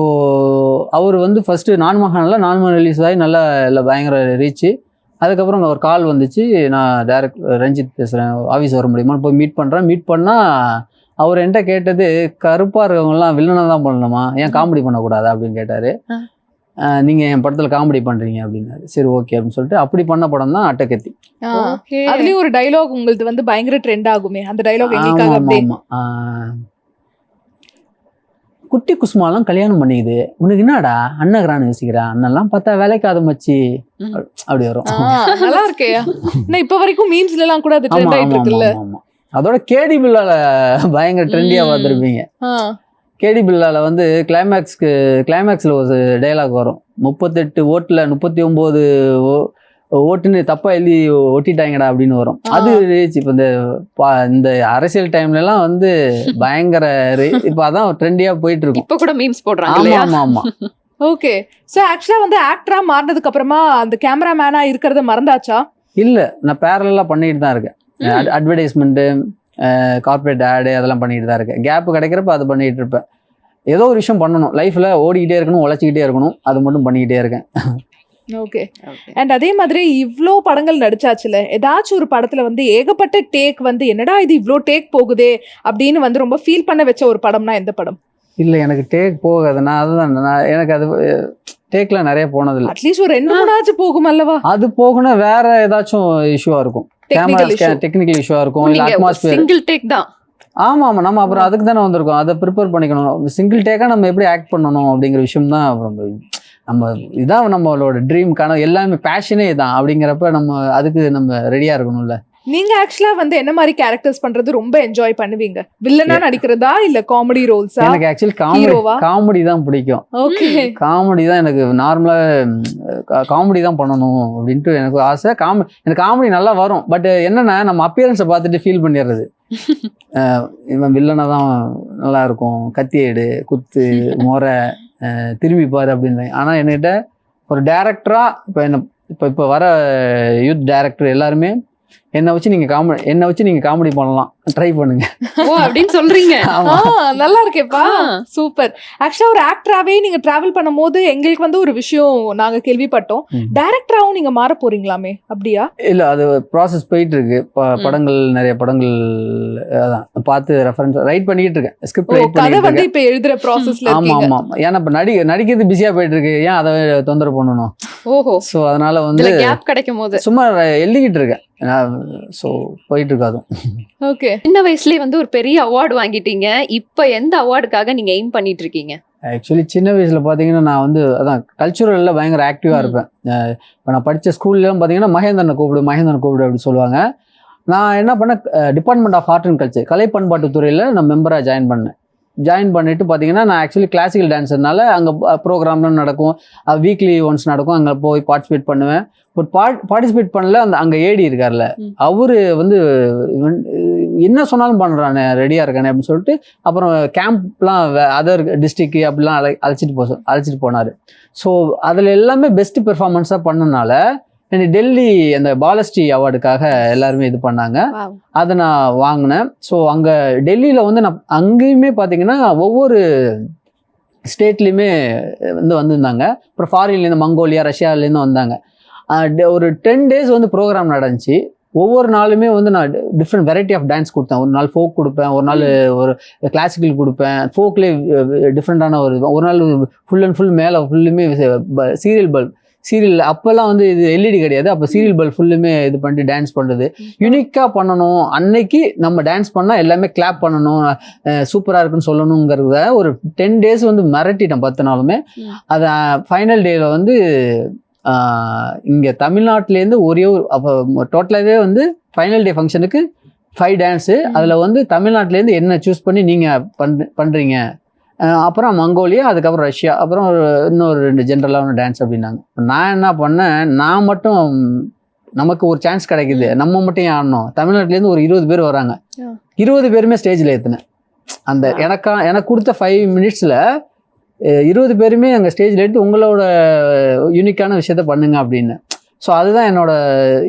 அவர் வந்து ஃபர்ஸ்ட் நான் மகானல்ல ரிலீஸ் ஆகி நல்லா பயங்கர ரீச்சு. அதுக்கப்புறம் ஒரு கால் வந்துச்சு, நான் டைரக்ட் ரஞ்சித் பேசுகிறேன், ஆஃபீஸ் வர முடியுமா, போய் மீட் பண்ணால் அவர் என்கிட்ட கேட்டது, கருப்பாக இருக்கவங்கலாம் வில்லனாக தான் பண்ணணுமா, ஏன் காமெடி பண்ணக்கூடாதா அப்படின்னு கேட்டார். நீங்கள் என் படத்தில் காமெடி பண்ணுறீங்க அப்படின்னாரு. சரி ஓகே அப்படின்னு சொல்லிட்டு அப்படி பண்ண படம் தான் அட்டகத்தி. அதுலேயும் ஒரு டைலாக் உங்களுக்கு வந்து பயங்கர ட்ரெண்ட் ஆகுமே, அந்த டைலாக் எங்களுக்காக. குட்டி குசுமாலாம் கல்யாணம் பண்ணிக்குது, உனக்கு என்னடா அண்ணகரான்னு யோசிக்கிறான், அண்ணெல்லாம் பார்த்தா வேலைக்காத மச்சி அப்படி வரும். நல்லா இருக்கே. இப்ப வரைக்கும் மீம்ஸ்ல எல்லாம் கூட அது ட்ரெண்ட் ஆயிட்டு இருக்குல்ல. அதோட கேடி பில்லால பயங்கர ட்ரெண்டியா பார்த்துருப்பீங்க. கேடி பில்லால வந்து கிளைமேக்ஸ்ல ஒரு டைலாக் வரும், 38 ஓட்டுல 39 ஓட்டுன்னு தப்பா எழுதி ஒட்டிட்டாங்கடா அப்படின்னு வரும். அது இப்ப இந்த அரசியல் டைம்ல எல்லாம் வந்து பயங்கர இப்ப அதான் ட்ரெண்டியா போயிட்டு இருக்கும். இப்ப கூட மீம்ஸ் போடுறாங்க. ஆமா. ஓகே, சோ ஆக்சுவலா வந்து ஆக்டரா மாறினதுக்கு அப்புறமா அந்த கேமராமேனா இருக்கிறத மறந்தாச்சா? இல்ல, நான் பேரலா பண்ணிட்டு தான் இருக்கேன். அட்வர்டைஸ்மெண்ட், கார்பரேட் ஆடு அதெல்லாம் பண்ணிட்டு தான் இருக்கேன். கேப் கிடைக்கிறப்ப அது பண்ணிட்டு இருப்பேன். ஏதோ ஒரு விஷயம் பண்ணணும் லைஃப்ல, ஓடிக்கிட்டே இருக்கணும், உழைச்சிக்கிட்டே இருக்கணும், அது மட்டும் பண்ணிக்கிட்டே இருக்கேன். ஓகே, அண்ட் அதே மாதிரி இவ்ளோ படங்கள் நடிச்சாச்சுல, ஏதாச்சும் ஒரு படத்துல வந்து ஏகப்பட்ட டேக் வந்து என்னடா இது இவ்ளோ டேக் போகுதே அப்படின்னு வந்து ரொம்ப ஃபீல் பண்ண வச்ச ஒரு படம்னா எந்த படம்? இல்ல, எனக்கு டேக் போகாது. எனக்கு அது டேக்ல நிறைய போனது இல்லை. அட்லீஸ்ட் ஒரு 2-3 ஆச்சு போகும் அல்லவா? அது போகணும், வேற ஏதாச்சும் இஷ்யூவா இருக்கும், டெக்னிக்கல் இஷ்யூவா இருக்கும், இல்ல அட்மாஸ்பியர். சிங்கிள் டேக் தான். ஆமா, நம்ம அப்புறம் அதுக்கு தானே வந்திருக்கோம், அதை ப்ரிப்பேர் பண்ணிக்கணும். சிங்கிள் டேக்கா நம்ம எப்படி ஆக்ட் பண்ணணும் அப்படிங்கிற விஷயம் தான் நம்ம இதான் நம்மளோட ட்ரீம், கனவு, எல்லாமே பேஷனே இதான். அப்படிங்கிறப்ப அதுக்கு நம்ம ரெடியா இருக்கணும்ல. நீங்க ஆக்சுவலா வந்து என்ன மாதிரி கேரக்டர்ஸ் பண்றது ரொம்ப என்ஜாய் பண்ணுவீங்க? வில்லனா நடிக்கிறதா இல்ல காமெடி ரோல்ஸா? எனக்கு ஆக்சுவலி காமெடி தான் பிடிக்கும். ஓகே, காமெடி தான் எனக்கு நார்மலா காமெடி தான் பண்ணணும் அப்படின்ட்டு எனக்கு ஆசை. எனக்கு காமெடி நல்லா வரும். பட் என்னன்னா நம்ம அப்பியரன்ஸை பார்த்துட்டு ஃபீல் பண்ணிடுறது, இவன் வில்லனா தான் நல்லா இருக்கும், கத்தி எடு, குத்து, முறை, திரும்பி பாரு அப்படின்றாங்க. ஆனா என்கிட்ட ஒரு டைரக்டரா இப்போ வர யூத் டைரக்டர் எல்லாருமே என்னை வச்சு நீங்கள் காமெடி பண்ணலாம், ட்ரை பண்ணுங்க. ஓ அப்படின்னு சொல்றீங்க. ஆமா. நல்லா இருக்கேப்பா, சூப்பர். ஆக்சுவலா ஒரு ஆக்டராவே நீங்க டிராவல் பண்ணும்போது எங்களுக்கு வந்து ஒரு விஷயம் நாங்க கேள்விப்பட்டோம், டைரக்டராவும் நீங்க மாற போறீங்களாமே, அப்படியா? இல்ல, அது ப்ராசஸ் போயிட்டு இருக்கு. படங்கள், நிறைய படங்கள் அதான் பார்த்து ரெஃபரன்ஸ் ரைட் பண்ணிட்டு இருக்கேன், ஸ்கிரிப்ட் ரைட் கதை பண்ணிட்டு வந்து இருக்கேன். இப்ப எழுதுற ப்ராசஸ்ல ஆமா இருக்கீங்க. ஆமா, ஏன்னா இப்ப நடிக்கிறது பிஸியா போயிட்டு இருக்கு, ஏன் அதை தொந்தரவு பண்ணணும்? ஓஹோ, ஸோ அதனால வந்து இதுல கேப் கிடைக்கும் போது சும்மா எழுதிக்கிட்டு இருக்கேன். ஸோ போயிட்டு இருக்கு அதுவும். ஓகே. சின்ன வயசுலயே வந்து ஒரு பெரிய அவார்டு வாங்கிட்டீங்க. இப்ப எந்த அவார்டுக்காக நீங்க எய்ம் பண்ணிட்டு இருக்கீங்க? ஆக்சுவலி சின்ன வயசுல பாத்தீங்கன்னா நான் வந்து அதான் கல்ச்சுரல்ல பயங்கர ஆக்டிவா இருப்பேன். இப்போ நான் படிச்ச ஸ்கூல்லாம் பாத்தீங்கன்னா மகேந்திரனை கூப்பிடு அப்படி சொல்லுவாங்க. நான் என்ன பண்ணேன், department of art and culture, கலை பண்பாட்டு துறையில நான் மெம்பரா ஜாயின் பண்ணிட்டு பார்த்தீங்கன்னா, நான் ஆக்சுவலி கிளாசிக்கல் டான்ஸர்னால அங்கே ப்ரோக்ராம்லாம் நடக்கும், வீக்லி ஒன்ஸ் நடக்கும், அங்கே போய் பார்ட்டிசிபேட் பண்ணுவேன். பட் பார்ட்டிசிபேட் பண்ணல, அந்த ஏடி இருக்கார்ல, அவரு வந்து என்ன சொன்னாலும் பண்ணுறானே, ரெடியாக இருக்கானே அப்படின்னு சொல்லிட்டு அப்புறம் கேம்ப்லாம் அதர் டிஸ்ட்ரிக்ட் அப்படிலாம் அழைச்சிட்டு போனார். ஸோ அதில் எல்லாமே பெஸ்ட் பெர்ஃபார்மன்ஸாக பண்ணனால எனக்கு டெல்லி அந்த பாலஸ்ரீ அவார்டுக்காக எல்லாருமே இது பண்ணாங்க. அதை நான் வாங்கினேன். ஸோ அங்கே டெல்லியில் வந்து நான் அங்கேயுமே பார்த்தீங்கன்னா ஒவ்வொரு ஸ்டேட்லேயுமே வந்திருந்தாங்க. அப்புறம் ஃபாரின்லேருந்து மங்கோலியா, ரஷ்யாவிலேருந்து வந்தாங்க. ஒரு 10 days வந்து ப்ரோக்ராம் நடந்துச்சு. ஒவ்வொரு நாளுமே வந்து நான் டிஃப்ரெண்ட் வெரைட்டி ஆஃப் டான்ஸ் கொடுத்தேன். ஒரு நாள் ஃபோக் கொடுப்பேன், ஒரு நாள் ஒரு கிளாசிக்கல் கொடுப்பேன். ஃபோக்லேயே டிஃப்ரெண்ட்டான ஒரு நாள் ஃபுல் அண்ட் ஃபுல் மேலே ஃபுல்லுமே சீரியல் அப்போல்லாம் வந்து இது எல்இடி கிடையாது. அப்போ சீரியல் பல்ப் ஃபுல்லுமே இது பண்ணிட்டு டான்ஸ் பண்ணுறது, யூனிக்காக பண்ணணும். அன்னைக்கு நம்ம டான்ஸ் பண்ணால் எல்லாமே கிளாப் பண்ணணும், சூப்பராக இருக்குன்னு சொல்லணுங்கிறத ஒரு 10 days வந்து மிரட்டிட்டேன் 10 நாளுமே. அதை ஃபைனல் டேயில் வந்து இங்கே தமிழ்நாட்டிலேருந்து ஒரே ஒரு அப்போ டோட்டலாகவே வந்து ஃபைனல் டே ஃபங்க்ஷனுக்கு 5 டான்ஸு. அதில் வந்து தமிழ்நாட்டிலேருந்து என்ன சூஸ் பண்ணி நீங்கள் பண்ணுறீங்க, அப்புறம் மங்கோலியா, அதுக்கப்புறம் ரஷ்யா, அப்புறம் இன்னொரு 2 ஜென்ரலான டான்ஸ் அப்படின்னாங்க. நான் என்ன பண்ணேன், நான் மட்டும் நமக்கு ஒரு சான்ஸ் கிடைக்குது, நம்ம மட்டும் ஏன் ஆடணும்? தமிழ்நாட்டிலேருந்து ஒரு 20 பேர் வராங்க, 20 பேருமே ஸ்டேஜில் ஏற்றுனேன். அந்த எனக்கு கொடுத்த 5 minutesல 20 பேருமே அங்கே ஸ்டேஜில் எடுத்து உங்களோட யூனிக்கான விஷயத்த பண்ணுங்க அப்படின்னு. ஸோ அதுதான் என்னோட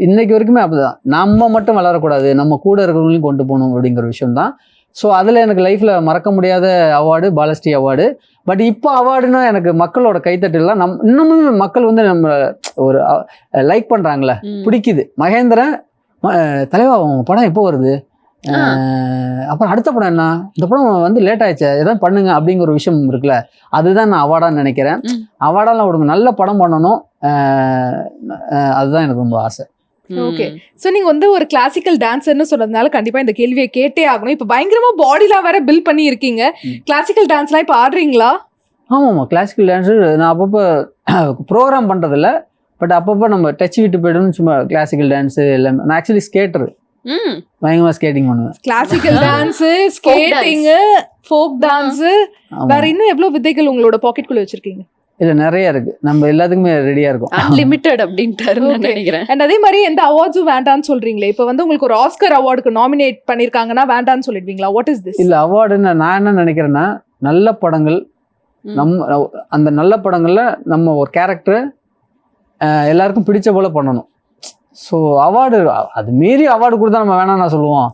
இன்னைக்கு வரைக்குமே அப்படிதான். நம்ம மட்டும் வளரக்கூடாது, நம்ம கூட இருக்கிறவங்களையும் கொண்டு போகணும் அப்படிங்கிற விஷயம்தான். ஸோ அதில் எனக்கு லைஃப்பில் மறக்க முடியாத அவார்டு பாலஸ்ரீ அவார்டு. பட் இப்போ அவார்டுன்னா எனக்கு மக்களோட கைத்தட்டலாம் இன்னமுமே மக்கள் வந்து நம்ம ஒரு லைக் பண்ணுறாங்களே, பிடிக்குது. மகேந்திரன் தலைவா உங்க படம் எப்போ வருது, அப்புறம் அடுத்த படம் என்ன, இந்த படம் வந்து லேட் ஆயிடுச்சு, எதாவது பண்ணுங்க அப்படிங்கிற ஒரு விஷயம் இருக்குல்ல, அதுதான் நான் அவார்டான்னு நினைக்கிறேன். அவார்டெல்லாம் விடுங்க, நல்ல படம் பண்ணணும், அதுதான் எனக்கு ரொம்ப ஆசை. ஓகே. சோ நீங்க வந்து ஒரு கிளாசிக்கல் டான்சர்னு சொன்னதுனால கண்டிப்பா இந்த கேள்வியை கேட்டே ஆகணும். இப்ப பயங்கரமா பாடிலாம் வேற பில்ட் பண்ணி இருக்கீங்க. கிளாசிக்கல் டான்ஸ்லாம் இப்ப ஆடுறீங்களா? ஆமாம்மா, கிளாசிக்கல் டான்ஸர் நான் அப்பப்போ ப்ரோக்ராம் பண்ணுறதில்ல, பட் அப்பப்போ நம்ம டச் விட்டு போய்டணும். சும்மா கிளாசிக்கல் டான்ஸு எல்லாமே. நான் ஆக்சுவலி ஸ்கேட்டரு, பயங்கரமா ஸ்கேட்டிங் பண்ணுவேன். Classical dance, skating, folk dance, வேற இன்னும் எவ்வளவு விதைகள் உங்களோட பாக்கெட்குள்ள வச்சிருக்கீங்க? இல்ல, நிறைய இருக்கு, நம்ம எல்லாத்துக்குமே ரெடியா இருக்கும். அன்லிமிட்டட் அப்படின்ட்டாரு நினைக்கிறேன். அண்ட் அதே மாதிரி எந்த அவார்ட்ஸும் வேண்டான்னு சொல்றீங்களே, இப்போ வந்து உங்களுக்கு ஒரு ஆஸ்கர் அவார்டுக்கு நாமினேட் பண்ணிருக்காங்கன்னா வேண்டான்னு சொல்லிடுவீங்களா? What is this? இல்ல, அவார்டுன்னு நான் என்ன நினைக்கிறேன்னா, நல்ல படங்கள், நம்ம அந்த நல்ல படங்கள்ல நம்ம ஒரு கேரக்டர் எல்லாருக்கும் பிடிச்ச போல பண்ணணும். ஸோ அவார்டு அது மீறி அவார்டு கொடுத்தா நம்ம வேணாம் நான் சொல்லுவோம்.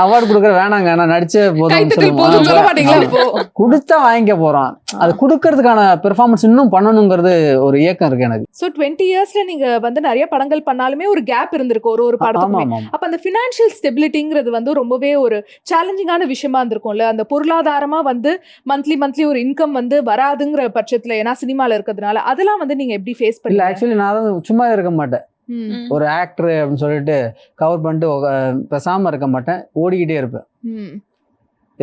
அவார்டு கொடுக்குற வேணாங்க, நான் நடிச்ச கொடுத்தா வாங்கிக்க போறோம். அது கொடுக்கறதுக்கான பெர்ஃபார்மன்ஸ் இன்னும் பண்ணணுங்கிறது ஒரு ஏக்கம் இருக்கு எனக்கு. சோ 20 yearsல நீங்க வந்து நிறைய படங்கள் பண்ணாலுமே ஒரு கேப் இருந்திருக்கு ஒரு படத்துக்கு. அப்ப அந்த ஃபினான்ஷியல் ஸ்டெபிலிட்டிங்கிறது வந்து ரொம்பவே ஒரு சேலஞ்சிங்கான விஷயமா இருந்திருக்கும்ல. அந்த பொருளாதாரமா வந்து மந்த்லி ஒரு இன்கம் வந்து வராதுங்கிற பட்சத்துல, ஏன்னா சினிமால இருக்கிறதுனால, அதெல்லாம் வந்து நீங்க எப்படி ஃபேஸ் பண்ணல? ஆக்சுவலி நான் சும்மா இருக்க மாட்டேன். ஒரு ஆக்டர் அப்படின்னு சொல்லிட்டு கவர் பண்ணிட்டு பேசாம இருக்க மாட்டேன், ஓடிக்கிட்டே இருப்பேன்.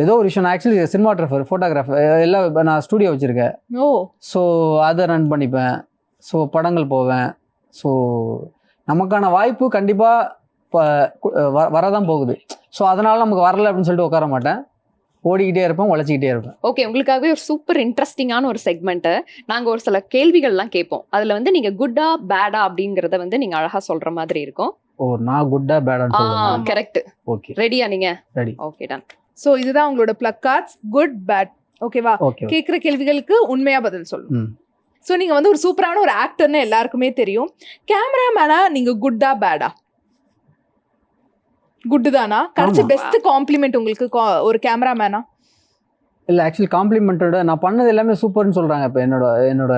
ஏதோ ஒரு விஷயம். நான் ஆக்சுவலி சினிமாட்டோகிராஃபர், ஃபோட்டோகிராஃபர் எல்லாம் நான் ஸ்டூடியோ வச்சிருக்கேன். ஸோ அதை ரன் பண்ணிப்பேன். ஸோ படங்கள் போவேன். ஸோ நமக்கான வாய்ப்பு கண்டிப்பாக வரதான் போகுது. ஸோ அதனால நமக்கு வரல அப்படின்னு சொல்லிட்டு உட்கார மாட்டேன், ஓடிக்கிட்டே இருப்பேன், உழைச்சிக்கிட்டே இருப்பேன். ஓகே, உங்களுக்காகவே ஒரு சூப்பர் இன்ட்ரெஸ்டிங்கான ஒரு செக்மெண்ட்டு. நாங்கள் ஒரு சில கேள்விகள்லாம் கேட்போம். அதில் வந்து நீங்கள் குட்டா பேடா அப்படிங்கிறத வந்து நீங்கள் அழகாக சொல்கிற மாதிரி இருக்கும். ஓ, நான் குட்டா பேடான்னு சொல்லுவேன். கரெக்ட். ஓகே, ரெடியா நீங்கள்? ரெடி. Okay, ton. ஸோ இதுதான் உங்களோட பிளக் கார்ட்ஸ், குட் பேட். ஓகேவா? கேட்குற கேள்விகளுக்கு உண்மையாக பதில் சொல்லணும். ஸோ நீங்கள் வந்து ஒரு சூப்பரான ஒரு ஆக்டர்னு எல்லாருக்குமே தெரியும். கேமராமேனா நீங்கள் குட்டா பேடா? குட்டு தானா? கிடைச்ச பெஸ்ட் காம்ப்ளிமெண்ட் உங்களுக்கு ஒரு கேமராமேனா? இல்லை, ஆக்சுவலி காம்ப்ளிமெண்ட்டோட நான் பண்ணது எல்லாமே சூப்பர்னு சொல்கிறாங்க. இப்போ என்னோட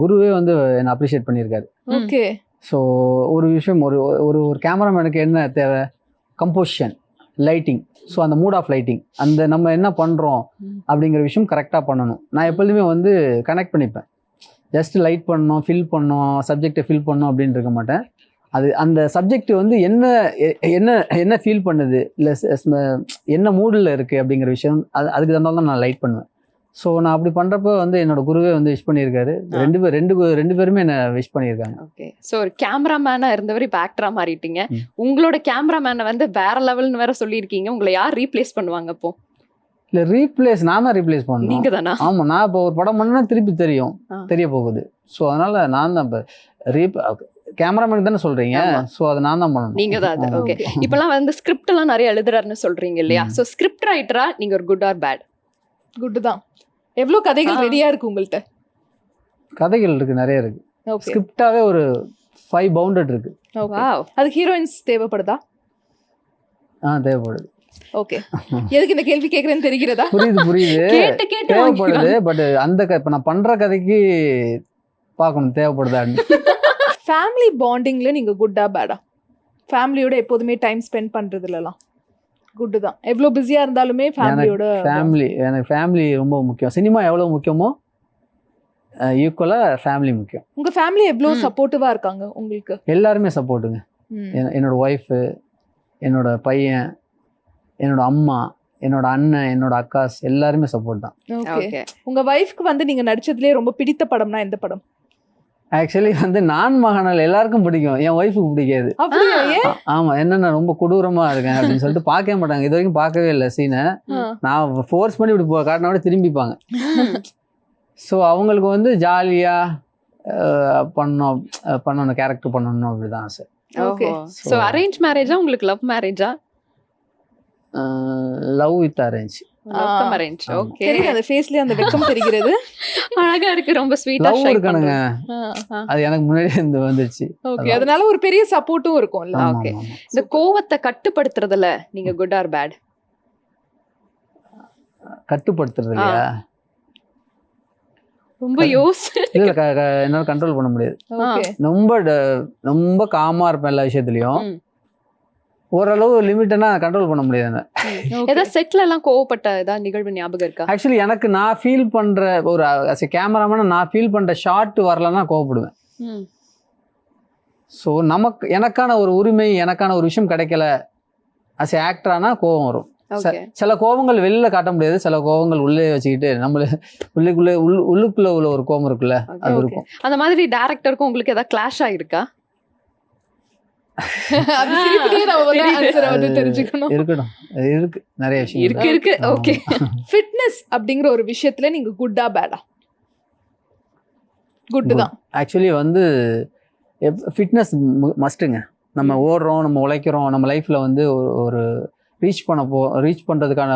குருவே வந்து என்னை அப்ரிஷியேட் பண்ணியிருக்காரு. ஓகே. ஸோ ஒரு விஷயம், ஒரு ஒரு ஒரு கேமராமேனுக்கு என்ன தேவை? Composition, lighting. ஸோ அந்த மூட் ஆஃப் லைட்டிங், அந்த நம்ம என்ன பண்ணுறோம் அப்படிங்கிற விஷயம் கரெக்டாக பண்ணணும். நான் எப்பொழுதுமே வந்து கனெக்ட் பண்ணிப்பேன். ஜஸ்ட் லைட் பண்ணணும், ஃபில் பண்ணணும், சப்ஜெக்டை ஃபில் பண்ணணும் அப்படின்னு இருக்க மாட்டேன். அது அந்த சப்ஜெக்ட் வந்து என்ன என்ன என்ன ஃபீல் பண்ணுது, இல்லை என்ன மூடில் இருக்குது அப்படிங்கிற விஷயம், அதுக்கு தந்தாலும் தான் நான் லைட் பண்ணுவேன். ஸோ நான் அப்படி பண்ணுறப்ப வந்து என்னோட குருவே வந்து விஷ் பண்ணியிருக்காரு. ரெண்டு பேருமே என்ன விஷ் பண்ணியிருக்காங்க. ஓகே. ஸோ ஒரு கேமராமேனா இருந்தவர் இப்போ ஆக்டரா மாறிட்டீங்க. உங்களோட கேமராமேனை வந்து வேற லெவல்னு வேற சொல்லியிருக்கீங்க. உங்களை யார் ரீப்ளேஸ் பண்ணுவாங்க அப்போ? இல்லை, ரீப்ளேஸ் நான் தான் ரீப்ளேஸ் பண்ணணும். நீங்க தானா? ஆமாம், நான் இப்போ ஒரு படம் பண்ணா திருப்பி தெரிய போகுது. ஸோ அதனால நான் தான் இப்போ கேமராமேன் தானே சொல்றீங்க. ஸோ அதை நான் தான் பண்ணணும். நீங்க தான் அது. ஓகே. இப்பெல்லாம் வந்து ஸ்கிரிப்ட் எல்லாம் நிறைய எழுதுறாருன்னு சொல்றீங்க இல்லையா? ஸோ ஸ்கிரிப்ட் ரைட்டரா நீங்க ஒரு குட் ஆர் பேட்? குட் தான். எவ்வளோ கதைகள் ரெடியா இருக்கு உங்கள்கிட்ட? கதைகள் இருக்கு, நிறைய இருக்கு. ஸ்கிரிப்டாவே ஒரு 5 பவுண்டட் இருக்கு. அது ஹீரோயின்ஸ் தேவைப்படுதா? தேவைப்படுது. ஓகே. எதுக்கு இந்த கேள்வி கேட்குறேன்னு தெரிகிறதா? புரியுது தேவைப்படுது. பட் அந்த இப்போ நான் பண்ற கதைக்கு பார்க்கணும் தேவைப்படுதான்னு. ஃபேமிலி பாண்டிங்ல நீங்க குட்டா பேடா? ஃபேமிலியோட எப்போதுமே டைம் ஸ்பெண்ட் பண்றதுலலாம் குட்டு தான். எவ்வளோ பிஸியா இருந்தாலுமே எனக்கு ஃபேமிலி ரொம்ப முக்கியம். சினிமா எவ்வளோ முக்கியமோ ஈக்குவலா ஃபேமிலி முக்கியம். உங்க ஃபேமிலி எவ்வளோ சப்போர்ட்டிவா இருக்காங்க உங்களுக்கு? எல்லாருமே சப்போர்ட்டுங்க. என்னோட ஒய்ஃபு, என்னோட பையன், என்னோட அம்மா, என்னோட அண்ணன், என்னோட அக்காஸ் எல்லாருமே சப்போர்ட் தான். ஓகே. உங்க ஒய்ஃப்க்கு வந்து நீங்க நடிச்சதுலேயே ரொம்ப பிடித்த படம்னா எந்த படம்? ஆக்சுவலி வந்து நான் மகனால் எல்லாருக்கும் பிடிக்கும், என் ஒய்ஃபுக்கு பிடிக்காது. ஆமா, என்னன்னா ரொம்ப கொடூரமா இருக்கேன் அப்படின்னு சொல்லிட்டு பார்க்கவே மாட்டாங்க. இது வரைக்கும் பார்க்கவே இல்லை சீனை. நான் ஃபோர்ஸ் பண்ணி இப்படி காட்டினா கூட திரும்பிப்பாங்க. ஸோ அவங்களுக்கு வந்து ஜாலியா பண்ணணும், கேரக்டர் பண்ணணும் அப்படிதான் ஆசை. ஓகே. ஸோ அரேஞ்ச் மேரேஜா உங்களுக்கு லவ் மேரேஜா? Love with arrange. ஓகே. அந்த ஃபேஸ்லயே அந்த வெக்கம் தெரிகிறது. அழகா இருக்கு, ரொம்ப ஸ்வீட்டா லவ் இருக்கானுங்க. அது எனக்கு முன்னாடியே வந்துச்சு. ஓகே. அதனால ஒரு பெரிய சப்போர்ட்டும் இருக்கும்ல. ஓகே. இந்த கோவத்தை கட்டுப்படுத்துறதுல நீங்க குட் ஆர் பேட்? கட்டுப்படுத்துறது இல்லையா? ரொம்ப என்னால கண்ட்ரோல் பண்ண முடியாது. ரொம்ப காமா இருப்பேன் எல்லா விஷயத்துலயும். ஓரளவு லிமிட்டனா கண்ட்ரோல் பண்ண முடியாது. ஏதாவது செட்ல எல்லாம் கோவப்பட்ட ஏதாவது நிகழ்வு ஞாபகம் இருக்கா? ஆக்சுவலி எனக்கு நான் ஃபீல் பண்ற ஒரு கேமராமேனா நான் ஃபீல் பண்ற ஷாட் வரலன்னா கோவப்படுவேன். ஸோ எனக்கான ஒரு உரிமை, எனக்கான ஒரு விஷயம் கிடைக்கல அஸ் ஏ ஆக்டரானா கோவம் வரும். சில கோபங்கள் வெளியில காட்ட முடியாது, சில கோபங்கள் உள்ளே வச்சுக்கிட்டு உள்ளுக்குள்ள உள்ள ஒரு கோபம் இருக்குல்ல, அது இருக்கும். அந்த மாதிரி டைரக்டருக்கும் உங்களுக்கு ஏதாவது கிளாஷ் ஆயிருக்கா? இருக்கு, நிறைய விஷயம் இருக்கு. ஓகே. ஃபிட்னஸ் அப்படிங்கிற ஒரு விஷயத்துல நீங்க குட்டா பேடா? குட் தான். ஆக்சுவலி வந்து ஃபிட்னஸ் மஸ்ட்டுங்க. நம்ம ஓடுறோம், நம்ம உழைக்கிறோம், நம்ம லைஃப்ல வந்து ஒரு ரீச் பண்ணுறதுக்கான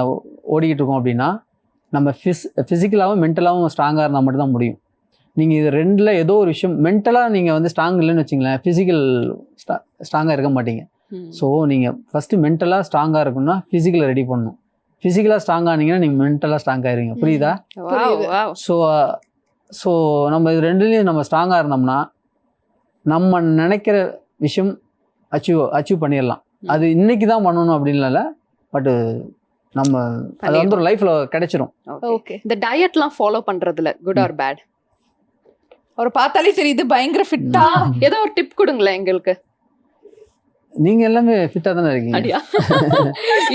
ஓடிக்கிட்டு இருக்கோம் அப்படின்னா நம்ம ஃபிசிக்கலாகவும் மென்டலாகவும் ஸ்ட்ராங்காக இருந்தால் மட்டும்தான் முடியும். நீங்கள் இது ரெண்டில் ஏதோ ஒரு விஷயம் மென்டலாக நீங்கள் வந்து ஸ்ட்ராங் இல்லைன்னு வச்சிங்களேன், ஃபிசிக்கல் ஸ்ட்ராங்காக இருக்க மாட்டீங்க. ஸோ நீங்கள் ஃபஸ்ட்டு மென்டலாக ஸ்ட்ராங்காக இருக்குன்னா ஃபிசிக்கலை ரெடி பண்ணணும். ஃபிசிக்கலாக ஸ்ட்ராங் ஆனீங்கன்னா நீங்கள் மென்டலாக ஸ்ட்ராங் ஆயிருவீங்க. புரியுதா? ஸோ நம்ம இது ரெண்டுலேயும் நம்ம ஸ்ட்ராங்காக இருந்தோம்னா நம்ம நினைக்கிற விஷயம் அச்சீவ் பண்ணிடலாம். அது இன்னைக்கு தான் பண்ணணும் அப்படின்னு இல்லை, பட் நம்ம அது வந்து ஒரு லைஃப்ல கிடைச்சிரும். ஓகே. இந்த டயட்லாம் ஃபாலோ பண்றதுல குட் ஆர் பேட்? அவரை பார்த்தாலே தெரியுது பயங்கர ஃபிட்டா. ஏதோ ஒரு டிப் கொடுங்களேன் எங்களுக்கு. நீங்க எல்லாமே ஃபிட்டா தானே இருக்கீங்க.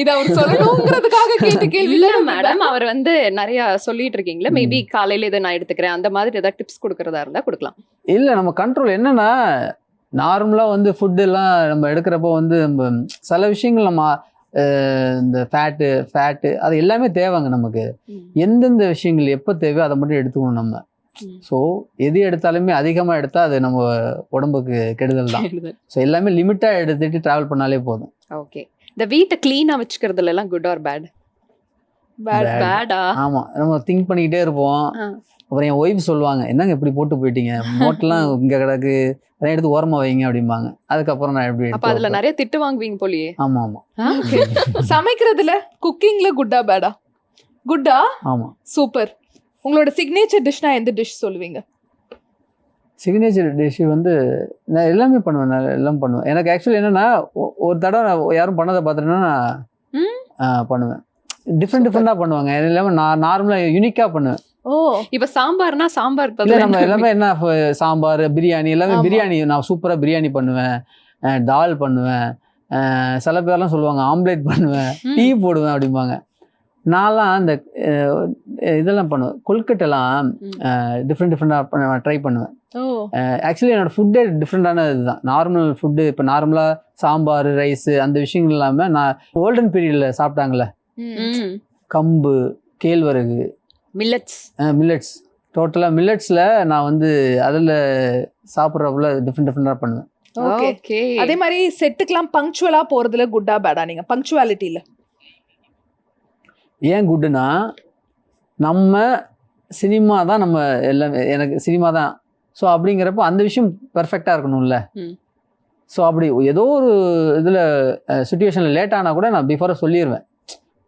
இது அவர் சொல்லணும்ங்கிறதுக்காக கேட்ட கேள்வி இல்ல மேடம். அவர் வந்து நிறைய சொல்லிட்டு இருக்கீங்களா, மேபி காலையில இதை நான் எடுத்துக்கிறேன் அந்த மாதிரி ஏதாவது டிப்ஸ் கொடுக்கறதா இருந்தா கொடுக்கலாம். இல்ல, நம்ம கண்ட்ரோல் என்னன்னா நார்மலா வந்து ஃபுட் எல்லாம் நம்ம எடுக்கிறப்போ வந்து நம்ம சில விஷயங்கள் நம்ம இந்த ஃபேட்டு அது எல்லாமே தேவைங்க நமக்கு. எந்தெந்த விஷயங்கள் எப்போ தேவையோ அதை மட்டும் எடுத்துக்கணும் நம்ம. ஸோ எது எடுத்தாலுமே அதிகமாக எடுத்தால் அது நம்ம உடம்புக்கு கெடுதல் தான். ஸோ எல்லாமே லிமிட்டாக எடுத்துட்டு ட்ராவல் பண்ணாலே போதும். ஓகே. இந்த வீட்டை க்ளீனாக வச்சுக்கிறதுல எல்லாம் குட் ஆர் பேட்? Bad. பேடா ஆமா நம்ம திங்க் பண்ணிக்கிட்டே இருப்போம். ஆ. அப்புறம் என் ஒய்ஃப் சொல்லுவாங்க, என்னங்க இப்படி போட்டு போயிட்டீங்க, நோட்லாம் இங்க கிடக்கு, அதெல்லாம் எடுத்து ஓரமா வைங்க அப்படிம்பாங்க. அதுக்கப்புறம் நான் எப்படி அப்ப எடுத்து அதுல வைப்பேன். நிறைய திட்டு வாங்குவீங்க போலியே. ஆமா ஆமா சமைக்கிறதுல குக்கிங்ல குட்டா பேடா? குட்டா. ஆமா. சூப்பர். உங்களோட சிக்னேச்சர் டிஷ்னா எந்த டிஷ் சொல்லுவீங்க? சிக்னேச்சர் டிஷ் வந்து நான் எல்லாமே பண்ணுவேன், நான் எல்லாம் பண்ணுவேன். எனக்கு ஆக்சுவலி என்னன்னா ஒரு தடவை நான் யாரும் பண்ணதை பார்த்துட்டேன்னா ம். பண்ணுவேன். டிஃப்ரெண்டாக பண்ணுவாங்க. இது இல்லாமல் நான் நார்மலாக யூனிக்காக பண்ணுவேன். ஓ, இப்ப சாம்பார்னா சாம்பார் இல்லை பதிலா நம்ம என்ன எல்லாமே என்ன சாம்பார், பிரியாணி எல்லாமே ஆமா. பிரியாணி நான் சூப்பராக பிரியாணி பண்ணுவேன், தால் பண்ணுவேன். சில பேர்லாம் சொல்லுவாங்க ஆம்லேட் பண்ணுவேன், ம். டீ போடுவேன் அப்படிம்பாங்க. நான்லாம் அந்த இதெல்லாம் பண்ணுவேன், கொல்கட்டெல்லாம் டிஃப்ரெண்டாக ட்ரை பண்ணுவேன். ஓ, ஆக்சுவலி என்னோட ஃபுட்டே டிஃப்ரெண்டான இதுதான். நார்மல் ஃபுட்டு இப்போ நார்மலாக சாம்பார், ரைஸு அந்த விஷயங்கள் இல்லாமல் நான் கோல்டன் பீரியடில் சாப்பிட்டாங்களே ம். கம்பு, கேழ்வரகு, மில்லட்ஸ். மில்லட்ஸ், டோட்டலாக மில்லட்ஸில் நான் வந்து அதில் சாப்பிட்றப்பல டிஃப்ரெண்டாக பண்ணுவேன். ஓகே. ஓகே. அதே மாதிரி செட்டுக்கெல்லாம் பங்க்சுவலா போறதுல குட்டா பேடா நீங்க? பங்க்சுவாலிட்டில ஏன் குட்டுனா நம்ம சினிமா தான், நம்ம எல்லாமே எனக்கு சினிமா தான். ஸோ அப்படிங்கிறப்ப அந்த விஷயம் பெர்ஃபெக்டாக இருக்கணும்ல. ம். ஸோ அப்படி ஏதோ ஒரு இதில் சுச்சுவேஷனில் லேட் ஆனால் கூட நான் பிஃபோராக சொல்லிடுவேன்,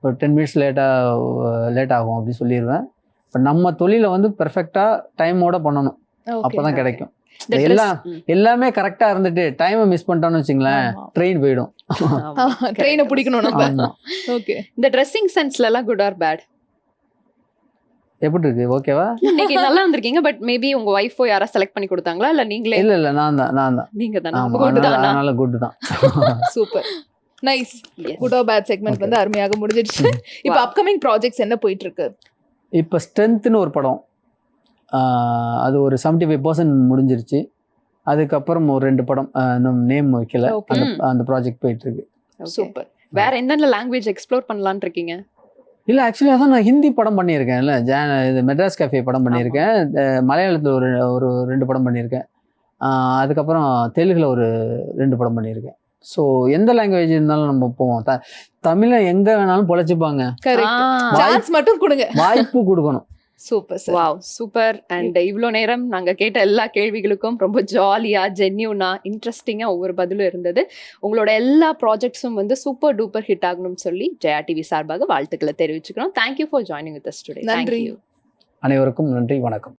ஒரு 10 மினிட்ஸ் லேட் ஆகும் அப்படி சொல்லிடுவேன். இப்போ நம்ம தொழிலை வந்து பெர்ஃபெக்டாக டைமோட பண்ணணும், அப்போ தான் கிடைக்கும். The dress. எல்லாம் ம். எல்லாமே கரெக்டாக இருந்துட்டு டைமை மிஸ் பண்ணிட்டோன்னு வச்சுங்களேன், ட்ரெயின் போயிடும். ஆமா. ட்ரெயினை பிடிக்கணும் நம்ம. ஆமா. ஓகே. இந்த ட்ரெஸ்ஸிங் சென்ஸ்ல எல்லாம் குட் ஆர் பேட்? எப்படி இருக்கு, ஓகேவா? இன்னைக்கு நல்லா வந்திருக்கீங்க. பட் மேபி உங்க ஒய்ஃபோ யாரா செலக்ட் பண்ணி கொடுத்தாங்களா இல்ல நீங்களே? இல்லை நான் தான். நீங்க தானா? ஆமா, good தானா? அதனால குட் தான். Super, nice. Yes. Good or bad segment வந்து அருமையாக முடிஞ்சிடுச்சு. இப்போ அப்கமிங் ப்ராஜெக்ட்ஸ் என்ன போயிட்டு இருக்கு? இப்போ ஸ்ட்ரென்த்னு ஒரு படம், அது ஒரு 75% முடிஞ்சிருச்சு. அதுக்கப்புறம் ஒரு 2 படம் இன்னும் நேம் வைக்கல, Okay. அந்த ப்ராஜெக்ட் போயிட்டு இருக்கு. Okay. சூப்பர். வேற என்னென்ன லாங்குவேஜ் எக்ஸ்ப்ளோர் பண்ணலாம்னு இருக்கீங்க? இல்லை ஆக்சுவலி அதான் நான் ஹிந்தி படம் பண்ணியிருக்கேன், இல்லை இது மெட்ராஸ் கேஃபே படம் பண்ணியிருக்கேன். மலையாளத்தில் ஒரு 2 படம் பண்ணியிருக்கேன். அதுக்கப்புறம் தெலுங்குல ஒரு 2 படம் பண்ணியிருக்கேன். ஸோ எந்த லாங்குவேஜ் இருந்தாலும் நம்ம போவோம். தமிழை எங்கே வேணாலும் பொழைச்சிப்பாங்க, கரெக்ட். சான்ஸ் மட்டும் கொடுங்க. வாய்ப்பு கொடுக்கணும். Super sir. Wow, super. And இவ்வளோ நேரம் நாங்க கேட்ட எல்லா கேள்விகளுக்கும் ரொம்ப ஜாலியா, ஜென்யூனா, இன்ட்ரெஸ்டிங்கா ஒவ்வொரு பதிலும் இருந்தது. உங்களோட எல்லா ப்ராஜெக்ட்ஸும் வந்து சூப்பர் டூப்பர் ஹிட் ஆகணும்னு சொல்லி ஜெயா டிவி சார்பாக வாழ்த்துக்களை தெரிவிச்சுக்கிறோம். Thank you for joining with us today. நன்றி. அனைவருக்கும் நன்றி, வணக்கம்.